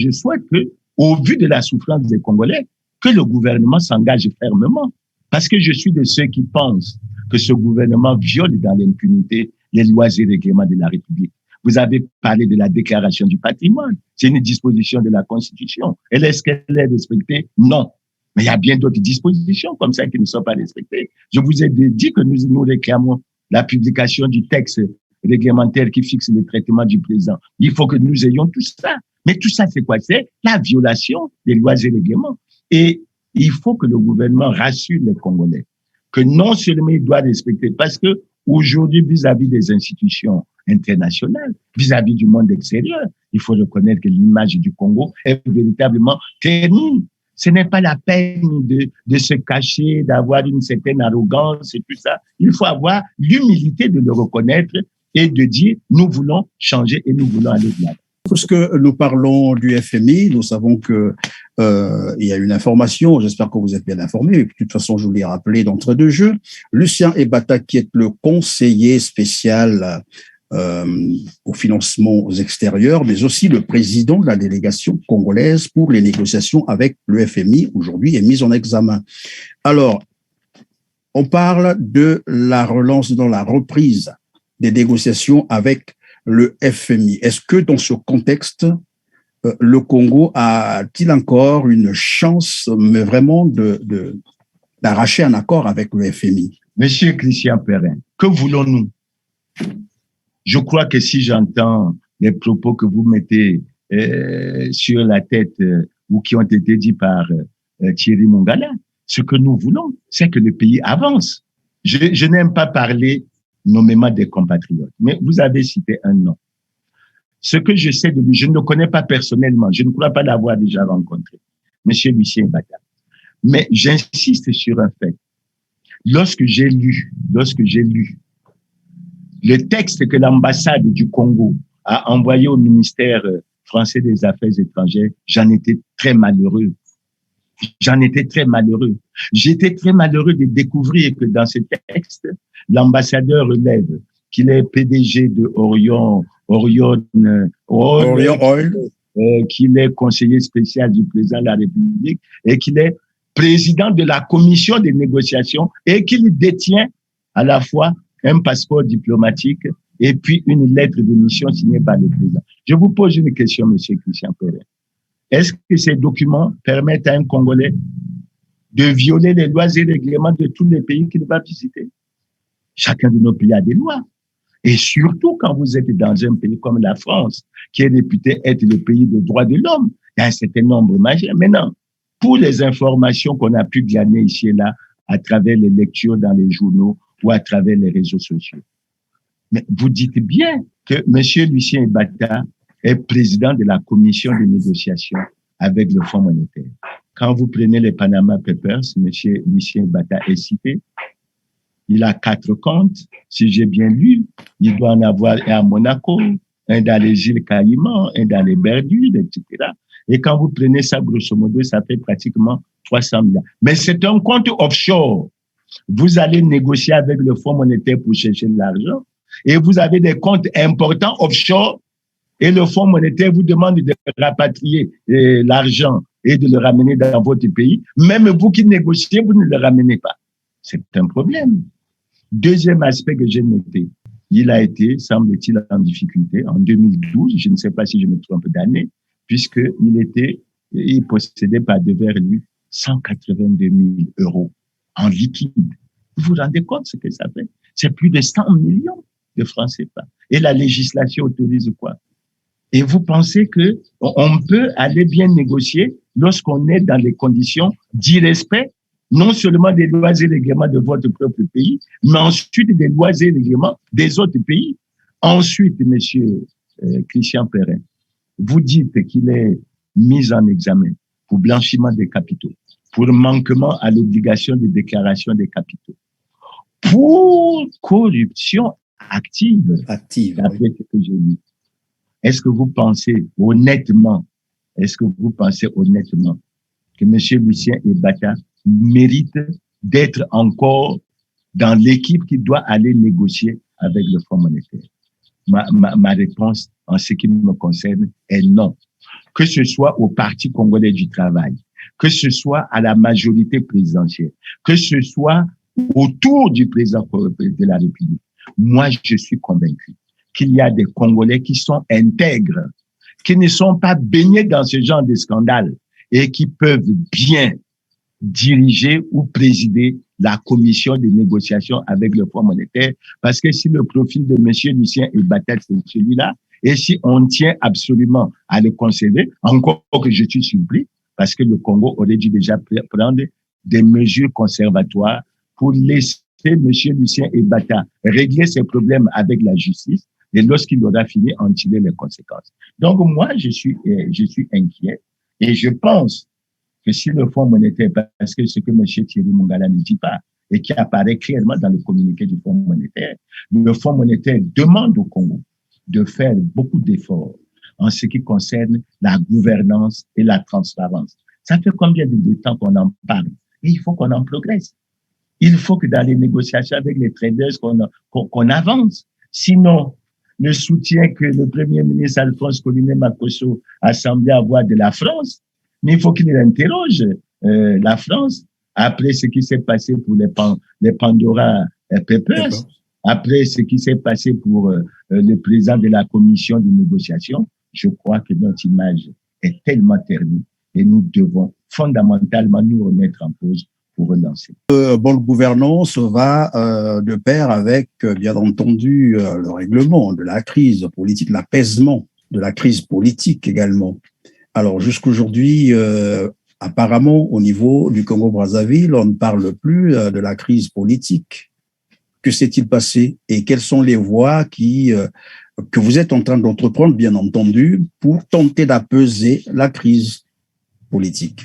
souhaite que, au vu de la souffrance des Congolais, que le gouvernement s'engage fermement. Parce que je suis de ceux qui pensent que ce gouvernement viole dans l'impunité les lois et règlements de la République. Vous avez parlé de la déclaration du patrimoine. C'est une disposition de la Constitution. Est-ce qu'elle est respectée? Non. Mais il y a bien d'autres dispositions comme ça qui ne sont pas respectées. Je vous ai dit que nous réclamons la publication du texte réglementaire qui fixe le traitement du président. Il faut que nous ayons tout ça. Mais tout ça, c'est quoi? C'est la violation des lois et règlements. Et il faut que le gouvernement rassure les Congolais que non seulement il doit respecter, parce que aujourd'hui, vis-à-vis des institutions internationales, vis-à-vis du monde extérieur, il faut reconnaître que l'image du Congo est véritablement ternie. Ce n'est pas la peine de se cacher, d'avoir une certaine arrogance et tout ça. Il faut avoir l'humilité de le reconnaître et de dire, nous voulons changer et nous voulons aller de l'avant. Puisque nous parlons du FMI, nous savons que il y a une information, j'espère que vous êtes bien informés, de toute façon je vous l'ai rappelé d'entrée de jeu, Lucien Ebata, qui est le conseiller spécial au financement extérieur, mais aussi le président de la délégation congolaise pour les négociations avec le FMI, aujourd'hui est mis en examen. Alors, on parle de la relance, de la reprise des négociations avec le FMI. Est-ce que dans ce contexte, le Congo a-t-il encore une chance, mais vraiment, d'arracher un accord avec le FMI? Monsieur Christian Perrin, que voulons-nous? Je crois que si j'entends les propos que vous mettez sur la tête ou qui ont été dits par Thierry Mongala, ce que nous voulons, c'est que le pays avance. Je n'aime pas parler nommément des compatriotes, mais vous avez cité un nom. Ce que je sais de lui, je ne le connais pas personnellement, je ne crois pas l'avoir déjà rencontré, Monsieur Lucien Bata. Mais j'insiste sur un fait. Lorsque j'ai lu le texte que l'ambassade du Congo a envoyé au ministère français des Affaires étrangères, j'en étais très malheureux. J'étais très malheureux de découvrir que dans ce texte, l'ambassadeur relève qu'il est PDG de Orion Oil, qu'il est conseiller spécial du président de la République et qu'il est président de la commission des négociations et qu'il détient à la fois un passeport diplomatique et puis une lettre de mission signée par le président. Je vous pose une question, Monsieur Christian Perrin. Est-ce que ces documents permettent à un Congolais de violer les lois et règlements de tous les pays qu'il va visiter? Chacun de nos pays a des lois. Et surtout quand vous êtes dans un pays comme la France, qui est réputé être le pays des droits de l'homme, il y a un certain nombre majeur. Maintenant, pour les informations qu'on a pu glaner ici et là, à travers les lectures dans les journaux ou à travers les réseaux sociaux. Mais vous dites bien que M. Lucien Bata est président de la commission de négociation avec le Fonds monétaire. Quand vous prenez les Panama Papers, M. Lucien Bata est cité. Il a 4 comptes, si j'ai bien lu. Il doit en avoir un à Monaco, un dans les îles Caïmans, un dans les Bermudes, etc. Et quand vous prenez ça, grosso modo, ça fait pratiquement 300 milliards. Mais c'est un compte offshore. Vous allez négocier avec le Fonds monétaire pour chercher de l'argent et vous avez des comptes importants offshore et le Fonds monétaire vous demande de rapatrier l'argent et de le ramener dans votre pays. Même vous qui négociez, vous ne le ramenez pas. C'est un problème. Deuxième aspect que j'ai noté, il a été, semble-t-il, en difficulté en 2012, je ne sais pas si je me trompe d'année, il possédait par devers lui 182 000 euros en liquide. Vous vous rendez compte ce que ça fait? C'est plus de 100 millions de francs CFA. Et la législation autorise quoi? Et vous pensez que on peut aller bien négocier lorsqu'on est dans les conditions d'irrespect, non seulement des lois et règlements de votre propre pays, mais ensuite des lois et règlements des autres pays. Ensuite, monsieur Christian Perrin, vous dites qu'il est mis en examen pour blanchiment des capitaux, pour manquement à l'obligation de déclaration des capitaux, pour corruption active, d'après ce que j'ai lu. Est-ce que vous pensez honnêtement que M. Lucien Bata mérite d'être encore dans l'équipe qui doit aller négocier avec le Fonds monétaire? Ma réponse en ce qui me concerne est non. Que ce soit au Parti congolais du travail, que ce soit à la majorité présidentielle, que ce soit autour du président de la République, moi je suis convaincu qu'il y a des Congolais qui sont intègres, qui ne sont pas baignés dans ce genre de scandale et qui peuvent bien diriger ou présider la commission de négociation avec le Fonds monétaire, parce que si le profil de M. Lucien Bata, c'est celui-là, et si on tient absolument à le conserver, encore que je suis surpris, parce que le Congo aurait dû déjà prendre des mesures conservatoires pour laisser M. Lucien Bata régler ses problèmes avec la justice, et lorsqu'il aura fini, en tirer les conséquences. Donc moi, je suis inquiet, et je pense que si le Fonds monétaire, parce que ce que M. Thierry Mongala ne dit pas, et qui apparaît clairement dans le communiqué du Fonds monétaire, le Fonds monétaire demande au Congo de faire beaucoup d'efforts en ce qui concerne la gouvernance et la transparence. Ça fait combien de temps qu'on en parle? Et il faut qu'on en progresse. Il faut que dans les négociations avec les traders, qu'on avance. Sinon, le soutien que le Premier ministre Alphonse Collinet Makosso a semblé avoir de la France, mais il faut qu'il interroge la France après ce qui s'est passé pour les Pandora Papers, après ce qui s'est passé pour le président de la commission de négociation, je crois que notre image est tellement ternie et nous devons fondamentalement nous remettre en pause pour relancer. Bonne gouvernance va de pair avec, bien entendu, le règlement de la crise politique, l'apaisement de la crise politique également. Alors, jusqu'aujourd'hui, apparemment, au niveau du Congo-Brazzaville, on ne parle plus de la crise politique. Que s'est-il passé et quelles sont les voies que vous êtes en train d'entreprendre, bien entendu, pour tenter d'apaiser la crise politique?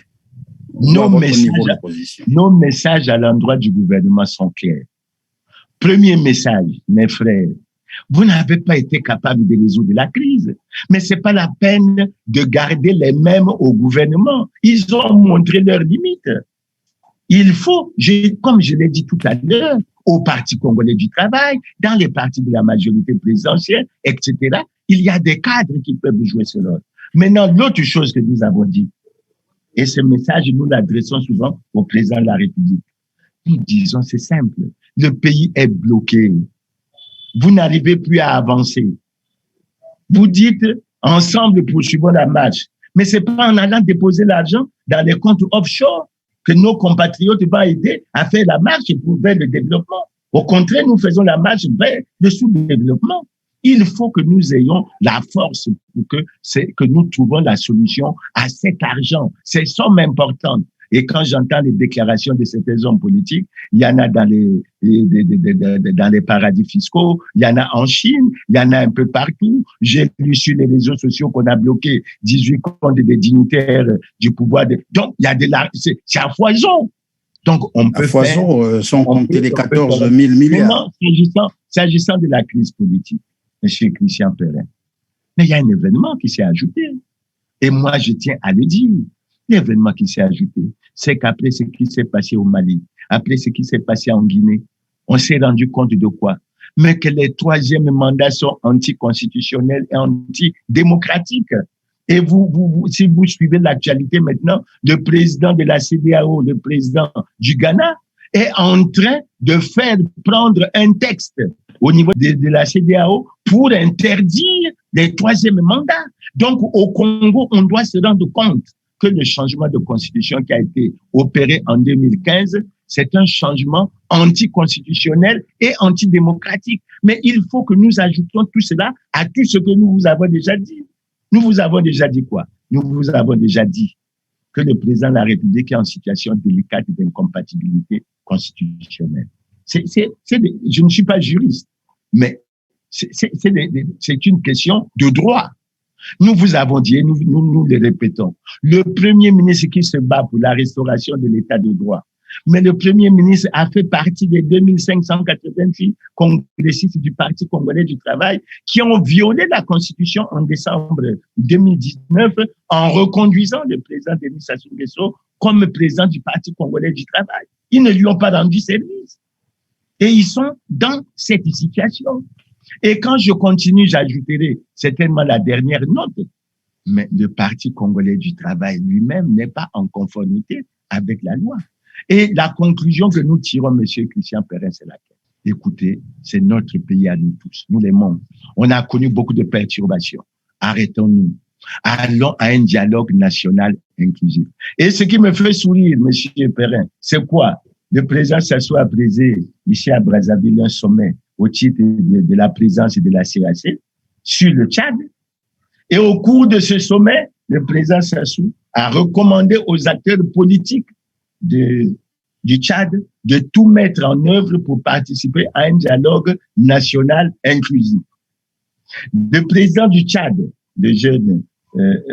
Nos messages à l'endroit du gouvernement sont clairs. Premier message, mes frères, vous n'avez pas été capable de résoudre la crise, mais c'est pas la peine de garder les mêmes au gouvernement. Ils ont montré leurs limites. Il faut, comme je l'ai dit tout à l'heure, au Parti congolais du travail, dans les partis de la majorité présidentielle, etc., il y a des cadres qui peuvent jouer ce rôle. Maintenant, l'autre chose que nous avons dit, et ce message, nous l'adressons souvent au président de la République. Nous disons, c'est simple. Le pays est bloqué. Vous n'arrivez plus à avancer. Vous dites, ensemble, poursuivons la marche. Mais c'est pas en allant déposer l'argent dans les comptes offshore que nos compatriotes vont aider à faire la marche vers le développement. Au contraire, nous faisons la marche vers le sous-développement. Il faut que nous ayons la force pour que nous trouvons la solution à cet argent, ces sommes importantes. Et quand j'entends les déclarations de certains hommes politiques, il y en a dans les paradis fiscaux, il y en a en Chine, il y en a un peu partout. J'ai lu sur les réseaux sociaux qu'on a bloqué 18 comptes des dignitaires du pouvoir. Donc, il y a c'est à foison. Donc, on peut faire... sans compter les 14 000 milliards. S'agissant de la crise politique, Monsieur Christian Perrin, mais il y a un événement qui s'est ajouté. Et moi, je tiens à le dire. L'événement qui s'est ajouté, c'est qu'après ce qui s'est passé au Mali, après ce qui s'est passé en Guinée, on s'est rendu compte de quoi? Mais que les troisièmes mandats sont anticonstitutionnels et antidémocratiques. Et si vous suivez l'actualité maintenant, le président de la CEDEAO, le président du Ghana, est en train de faire prendre un texte au niveau de la CEDEAO pour interdire les troisièmes mandats. Donc, au Congo, on doit se rendre compte que le changement de constitution qui a été opéré en 2015, c'est un changement anticonstitutionnel et antidémocratique. Mais il faut que nous ajoutions tout cela à tout ce que nous vous avons déjà dit. Nous vous avons déjà dit quoi? Nous vous avons déjà dit que le président de la République est en situation délicate d'incompatibilité constitutionnelle. Je ne suis pas juriste, mais c'est une question de droit. Nous vous avons dit, et nous le répétons, le Premier ministre qui se bat pour la restauration de l'état de droit, mais le Premier ministre a fait partie des 2586 congressistes du Parti congolais du travail qui ont violé la Constitution en décembre 2019 en reconduisant le président Denis Sassou Nguesso comme président du Parti congolais du travail. Ils ne lui ont pas rendu service. Et ils sont dans cette situation. Et quand je continue, j'ajouterai certainement la dernière note, mais le Parti congolais du travail lui-même n'est pas en conformité avec la loi. Et la conclusion que nous tirons, Monsieur Christian Perrin, c'est laquelle? Écoutez, c'est notre pays à nous tous, nous les membres. On a connu beaucoup de perturbations. Arrêtons-nous. Allons à un dialogue national inclusif. Et ce qui me fait sourire, Monsieur Perrin, c'est quoi? Le président Sassou a présidé ici à Brazzaville un sommet au titre de la présidence de la CAC sur le Tchad. Et au cours de ce sommet, le président Sassou a recommandé aux acteurs politiques du Tchad de tout mettre en œuvre pour participer à un dialogue national inclusif. Le président du Tchad, le jeune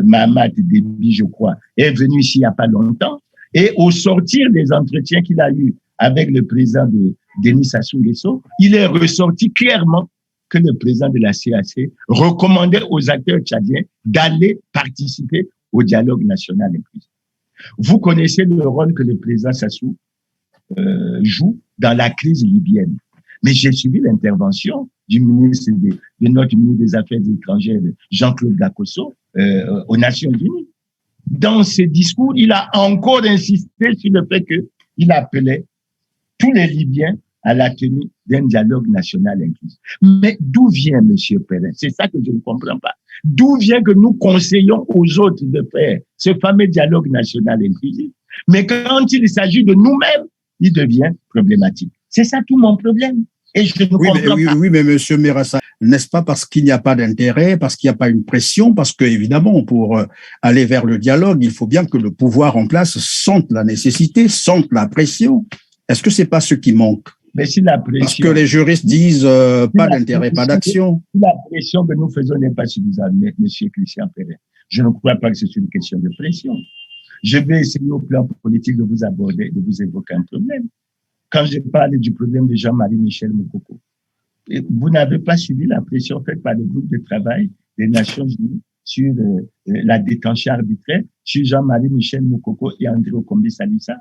Mahamat Déby, je crois, est venu ici il n'y a pas longtemps et au sortir des entretiens qu'il a eus avec le président de Denis Sassou Nguesso, il est ressorti clairement que le président de la CAC recommandait aux acteurs tchadiens d'aller participer au dialogue national inclusif. Vous connaissez le rôle que le président Sassou joue dans la crise libyenne. Mais j'ai suivi l'intervention du ministre de notre ministre des Affaires étrangères, Jean-Claude Gakosso, aux Nations Unies. Dans ce discours, il a encore insisté sur le fait que il appelait tous les Libyens à la tenue d'un dialogue national inclusif. Mais d'où vient, Monsieur Perrin? C'est ça que je ne comprends pas. D'où vient que nous conseillons aux autres de faire ce fameux dialogue national inclusif? Mais quand il s'agit de nous-mêmes, il devient problématique. C'est ça tout mon problème. Et je ne comprends pas. Oui, mais Monsieur Merassa, n'est-ce pas parce qu'il n'y a pas d'intérêt, parce qu'il n'y a pas une pression, parce que évidemment, pour aller vers le dialogue, il faut bien que le pouvoir en place sente la nécessité, sente la pression. Est-ce que c'est pas ce qui manque? Mais si la pression, parce que les juristes disent pas d'intérêt, pas d'action. Si la pression que nous faisons n'est pas suffisante, Monsieur Christian Perrin, je ne crois pas que c'est une question de pression. Je vais essayer au plan politique de vous aborder, de vous évoquer un problème. Quand je parle du problème de Jean-Marie Michel Moukoko, vous n'avez pas subi la pression faite par le groupe de travail des Nations Unies sur la détention arbitraire sur Jean-Marie Michel Moukoko et André Okombi Salissa.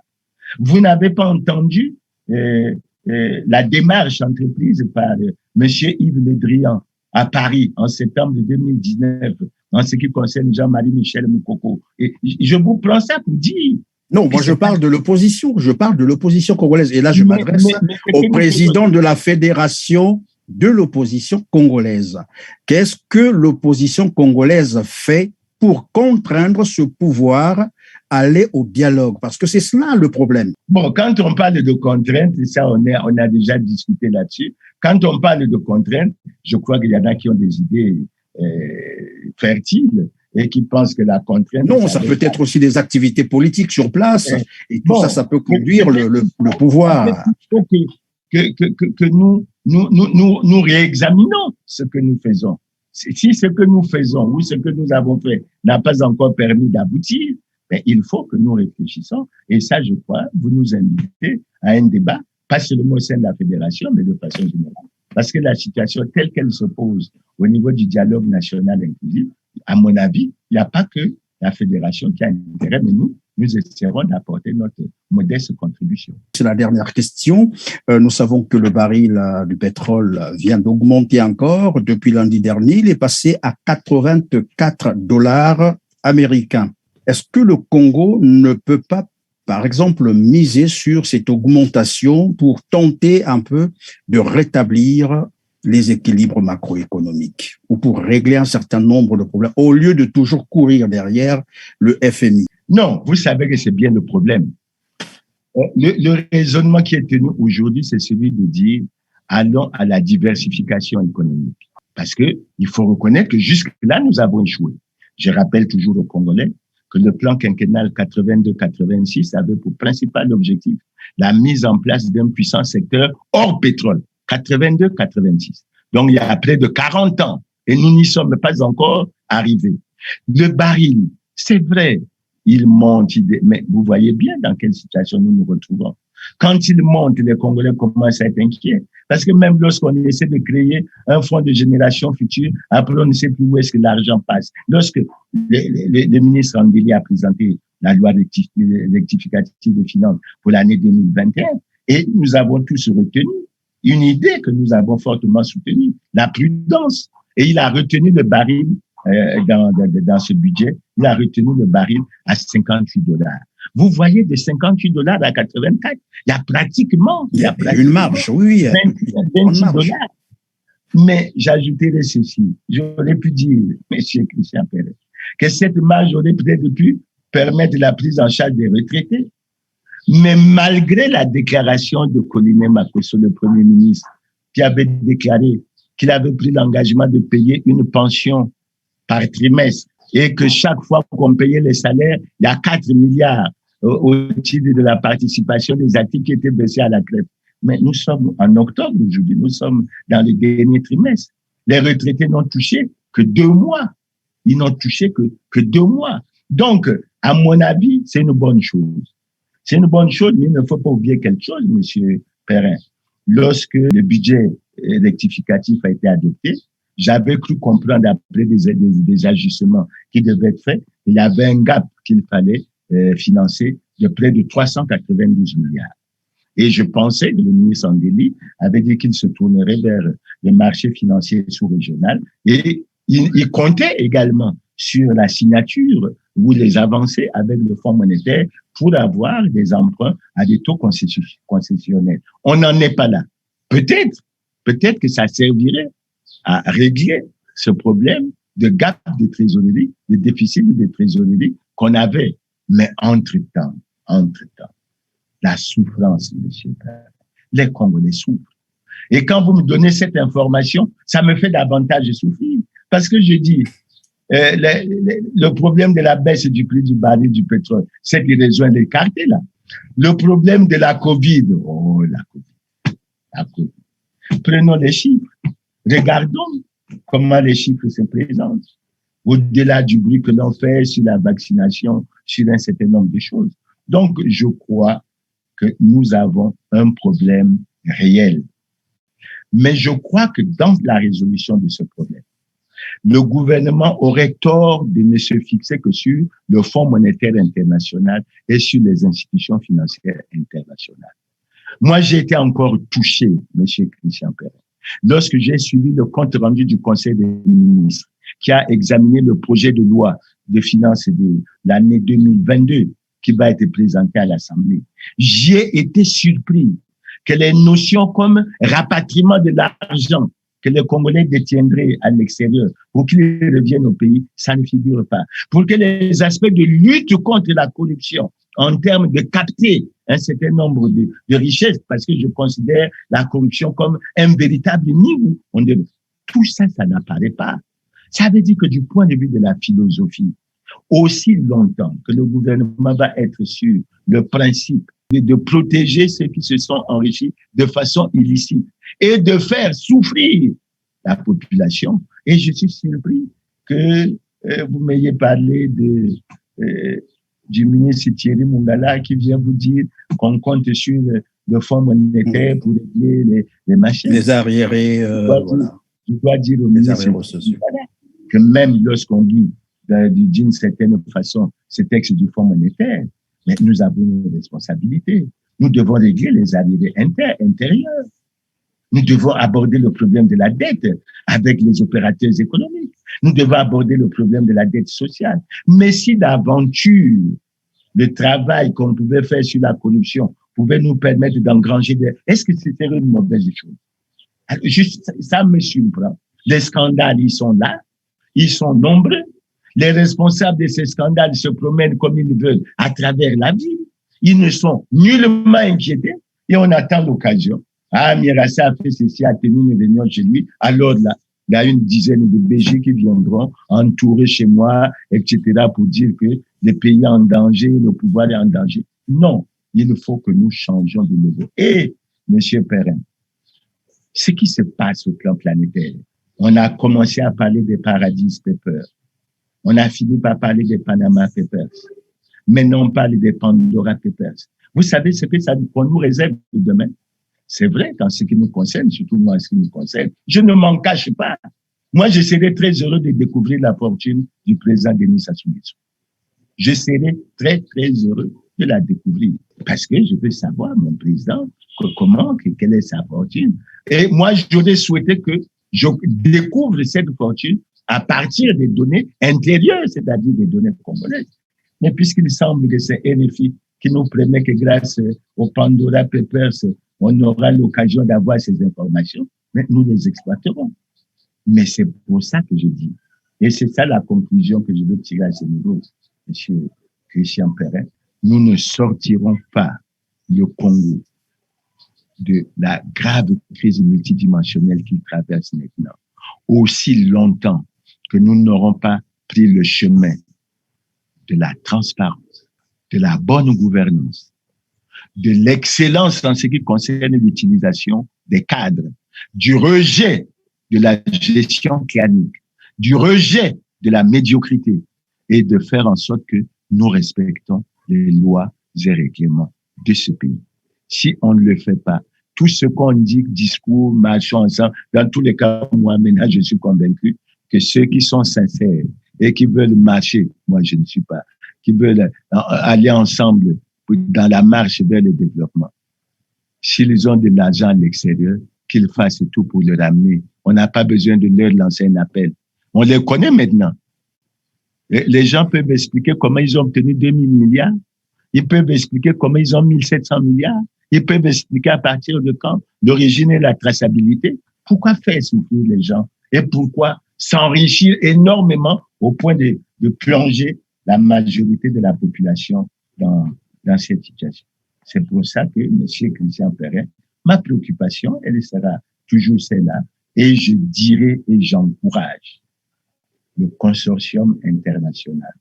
Vous n'avez pas entendu la démarche entreprise par Monsieur Yves Le Drian à Paris en septembre 2019 en ce qui concerne Jean-Marie Michel Moukoko. Et je vous prends ça pour dire. Non, moi je parle de l'opposition. Je parle de l'opposition congolaise. Et là, je m'adresse au président de la Fédération de l'opposition congolaise. Qu'est-ce que l'opposition congolaise fait pour contraindre ce pouvoir à aller au dialogue? Parce que c'est cela le problème. Bon, quand on parle de contraintes, ça, on a déjà discuté là-dessus. Quand on parle de contraintes, je crois qu'il y en a qui ont des idées fertiles et qui pensent que la contrainte... Non, ça peut être aussi des activités politiques sur place, et tout ça peut conduire le pouvoir. Il faut que nous réexaminons ce que nous faisons. Si ce que nous faisons ou ce que nous avons fait n'a pas encore permis d'aboutir, mais il faut que nous réfléchissons. Et ça, je crois, vous nous invitez à un débat, pas seulement au sein de la fédération, mais de façon générale. Parce que la situation telle qu'elle se pose au niveau du dialogue national inclusif, à mon avis, il n'y a pas que la fédération qui a intérêt, mais nous essaierons d'apporter notre modeste contribution. C'est la dernière question. Nous savons que le baril du pétrole vient d'augmenter encore. Depuis lundi dernier, il est passé à 84 $ américains. Est-ce que le Congo ne peut pas, par exemple, miser sur cette augmentation pour tenter un peu de rétablir les équilibres macroéconomiques ou pour régler un certain nombre de problèmes au lieu de toujours courir derrière le FMI? Non, vous savez que c'est bien le problème. Le raisonnement qui est tenu aujourd'hui, c'est celui de dire allons à la diversification économique. Parce que il faut reconnaître que jusque-là, nous avons échoué. Je rappelle toujours aux Congolais que le plan quinquennal 82-86 avait pour principal objectif la mise en place d'un puissant secteur hors pétrole. 82-86. Donc, il y a près de 40 ans. Et nous n'y sommes pas encore arrivés. Le baril, c'est vrai, il monte, mais vous voyez bien dans quelle situation nous nous retrouvons. Quand il monte, les Congolais commencent à être inquiets. Parce que même lorsqu'on essaie de créer un fonds de génération future, après on ne sait plus où est-ce que l'argent passe. Lorsque le ministre Andeli a présenté la loi rectificative des finances pour l'année 2021, et nous avons tous retenu une idée que nous avons fortement soutenue, la prudence. Et il a retenu le baril dans ce budget, il a retenu le baril à 58 $. Vous voyez, de 58 $ à 84, il y a pratiquement une marge, oui. 26 $. Mais j'ajouterai ceci, j'aurais pu dire, Monsieur Christian Perrin, que cette marge aurait peut-être pu permettre la prise en charge des retraités. Mais malgré la déclaration de Colline Makosso, le Premier ministre, qui avait déclaré qu'il avait pris l'engagement de payer une pension par trimestre et que chaque fois qu'on payait les salaires, il y a 4 milliards au titre de la participation des actifs qui étaient versés à la crève. Mais nous sommes en octobre aujourd'hui, nous sommes dans le dernier trimestre. Les retraités n'ont touché que 2 mois. Ils n'ont touché que 2 mois. Donc, à mon avis, c'est une bonne chose. C'est une bonne chose, mais il ne faut pas oublier quelque chose, Monsieur Perrin. Lorsque le budget rectificatif a été adopté, j'avais cru comprendre après des ajustements qui devaient être faits, il y avait un gap qu'il fallait financer de près de 392 milliards. Et je pensais que le ministre Andeli avait dit qu'il se tournerait vers les marchés financiers sous-régionaux et il comptait également sur la signature ou les avancer avec le Fonds monétaire pour avoir des emprunts à des taux concessionnels. On n'en est pas là. Peut-être que ça servirait à régler ce problème de gap de trésorerie, de déficit de trésorerie qu'on avait. Mais entre-temps, la souffrance, monsieur, les Congolais souffrent. Et quand vous me donnez cette information, ça me fait davantage souffrir. Parce que je dis, le problème de la baisse du prix du baril du pétrole, c'est qu'il rejoint l'écarté là. Le problème de la Covid, la Covid. Prenons les chiffres. Regardons comment les chiffres se présentent. Au-delà du bruit que l'on fait sur la vaccination, sur un certain nombre de choses. Donc, je crois que nous avons un problème réel. Mais je crois que dans la résolution de ce problème, le gouvernement aurait tort de ne se fixer que sur le Fonds monétaire international et sur les institutions financières internationales. Moi, j'ai été encore touché, monsieur Christian Perrin, lorsque j'ai suivi le compte rendu du Conseil des ministres qui a examiné le projet de loi de finances de l'année 2022 qui va être présenté à l'Assemblée. J'ai été surpris que les notions comme rapatriement de l'argent que les Congolais détiendraient à l'extérieur pour qu'ils reviennent au pays, ça ne figure pas. Pour que les aspects de lutte contre la corruption, en termes de capter un certain nombre de richesses, parce que je considère la corruption comme un véritable niveau, tout ça, ça n'apparaît pas. Ça veut dire que du point de vue de la philosophie, aussi longtemps que le gouvernement va être sur le principe de protéger ceux qui se sont enrichis de façon illicite et de faire souffrir la population. Et je suis surpris que vous m'ayez parlé du ministre Thierry Mungala qui vient vous dire qu'on compte sur le Fonds monétaire pour régler les machines. Les arriérés, je dois dire au ministre que même lorsqu'on lit d'une certaine façon ce texte du Fonds monétaire, mais nous avons une responsabilité. Nous devons régler les arriérés intérieurs. Nous devons aborder le problème de la dette avec les opérateurs économiques. Nous devons aborder le problème de la dette sociale. Mais si d'aventure, le travail qu'on pouvait faire sur la corruption pouvait nous permettre d'engranger est-ce que c'était une mauvaise chose? Alors, ça me surprend. Les scandales, ils sont là. Ils sont nombreux. Les responsables de ces scandales se promènent comme ils veulent à travers la ville. Ils ne sont nullement inquiétés et on attend l'occasion. Ah, Mirassa a fait ceci, a tenu une réunion chez lui. Alors là, il y a une dizaine de BG qui viendront entourer chez moi, etc., pour dire que le pays est en danger, le pouvoir est en danger. Non, il faut que nous changions de nouveau. Et, monsieur Perrin, ce qui se passe au plan planétaire, on a commencé à parler des Paradise Papers. On a fini par parler des Panama Papers. Maintenant, on parle des Pandora Papers. Vous savez ce que ça nous réserve demain? C'est vrai, dans ce qui nous concerne, surtout moi, en ce qui nous concerne. Je ne m'en cache pas. Moi, je serais très heureux de découvrir la fortune du président Denis Sassou Nguesso. Je serais très, très heureux de la découvrir. Parce que je veux savoir, mon président, quelle est sa fortune. Et moi, j'aurais souhaité que je découvre cette fortune à partir des données intérieures, c'est-à-dire des données congolaises. Mais puisqu'il semble que c'est RFI qui nous permet que grâce aux Pandora Papers, on aura l'occasion d'avoir ces informations, mais nous les exploiterons. Mais c'est pour ça que je dis, et c'est ça la conclusion que je veux tirer à ce niveau, monsieur Christian Perrin, nous ne sortirons pas le Congo de la grave crise multidimensionnelle qu'il traverse maintenant, aussi longtemps que nous n'aurons pas pris le chemin de la transparence, de la bonne gouvernance, de l'excellence en ce qui concerne l'utilisation des cadres, du rejet de la gestion clanique, du rejet de la médiocrité et de faire en sorte que nous respectons les lois et règlements de ce pays. Si on ne le fait pas, tout ce qu'on dit, discours, marchons ensemble, dans tous les cas, moi, maintenant, je suis convaincu que ceux qui sont sincères et qui veulent marcher, moi, je ne suis pas, qui veulent aller ensemble dans la marche vers le développement, s'ils ont de l'argent à l'extérieur, qu'ils fassent tout pour le ramener. On n'a pas besoin de leur lancer un appel. On les connaît maintenant. Les gens peuvent expliquer comment ils ont obtenu 2000 milliards. Ils peuvent expliquer comment ils ont 1700 milliards. Ils peuvent expliquer à partir de quand l'origine et la traçabilité. Pourquoi faire souffrir les gens? Et pourquoi s'enrichir énormément au point de plonger la majorité de la population dans cette situation? C'est pour ça que, M. Christian Perrin, ma préoccupation, elle sera toujours celle-là. Et je dirais et j'encourage le consortium international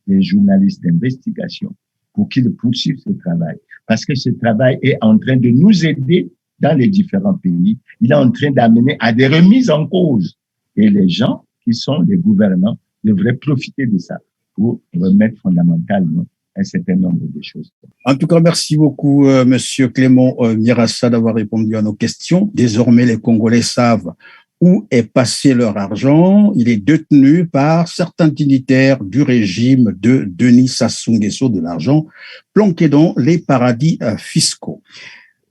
des journalistes d'investigation pour qu'ils poursuivent ce travail. Parce que ce travail est en train de nous aider dans les différents pays. Il est en train d'amener à des remises en cause. Et les gens qui sont les gouvernants devraient profiter de ça pour remettre fondamentalement un certain nombre de choses. En tout cas, merci beaucoup, Monsieur Clément Mirassa, d'avoir répondu à nos questions. Désormais, les Congolais savent où est passé leur argent. Il est détenu par certains dignitaires du régime de Denis Sassou Nguesso, de l'argent planqué dans les paradis fiscaux.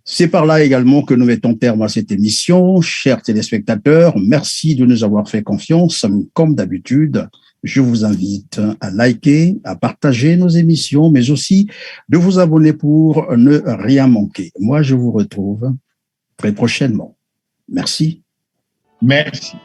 C'est par là également que nous mettons terme à cette émission. Chers téléspectateurs, merci de nous avoir fait confiance. Comme d'habitude, je vous invite à liker, à partager nos émissions, mais aussi de vous abonner pour ne rien manquer. Moi, je vous retrouve très prochainement. Merci. Merci.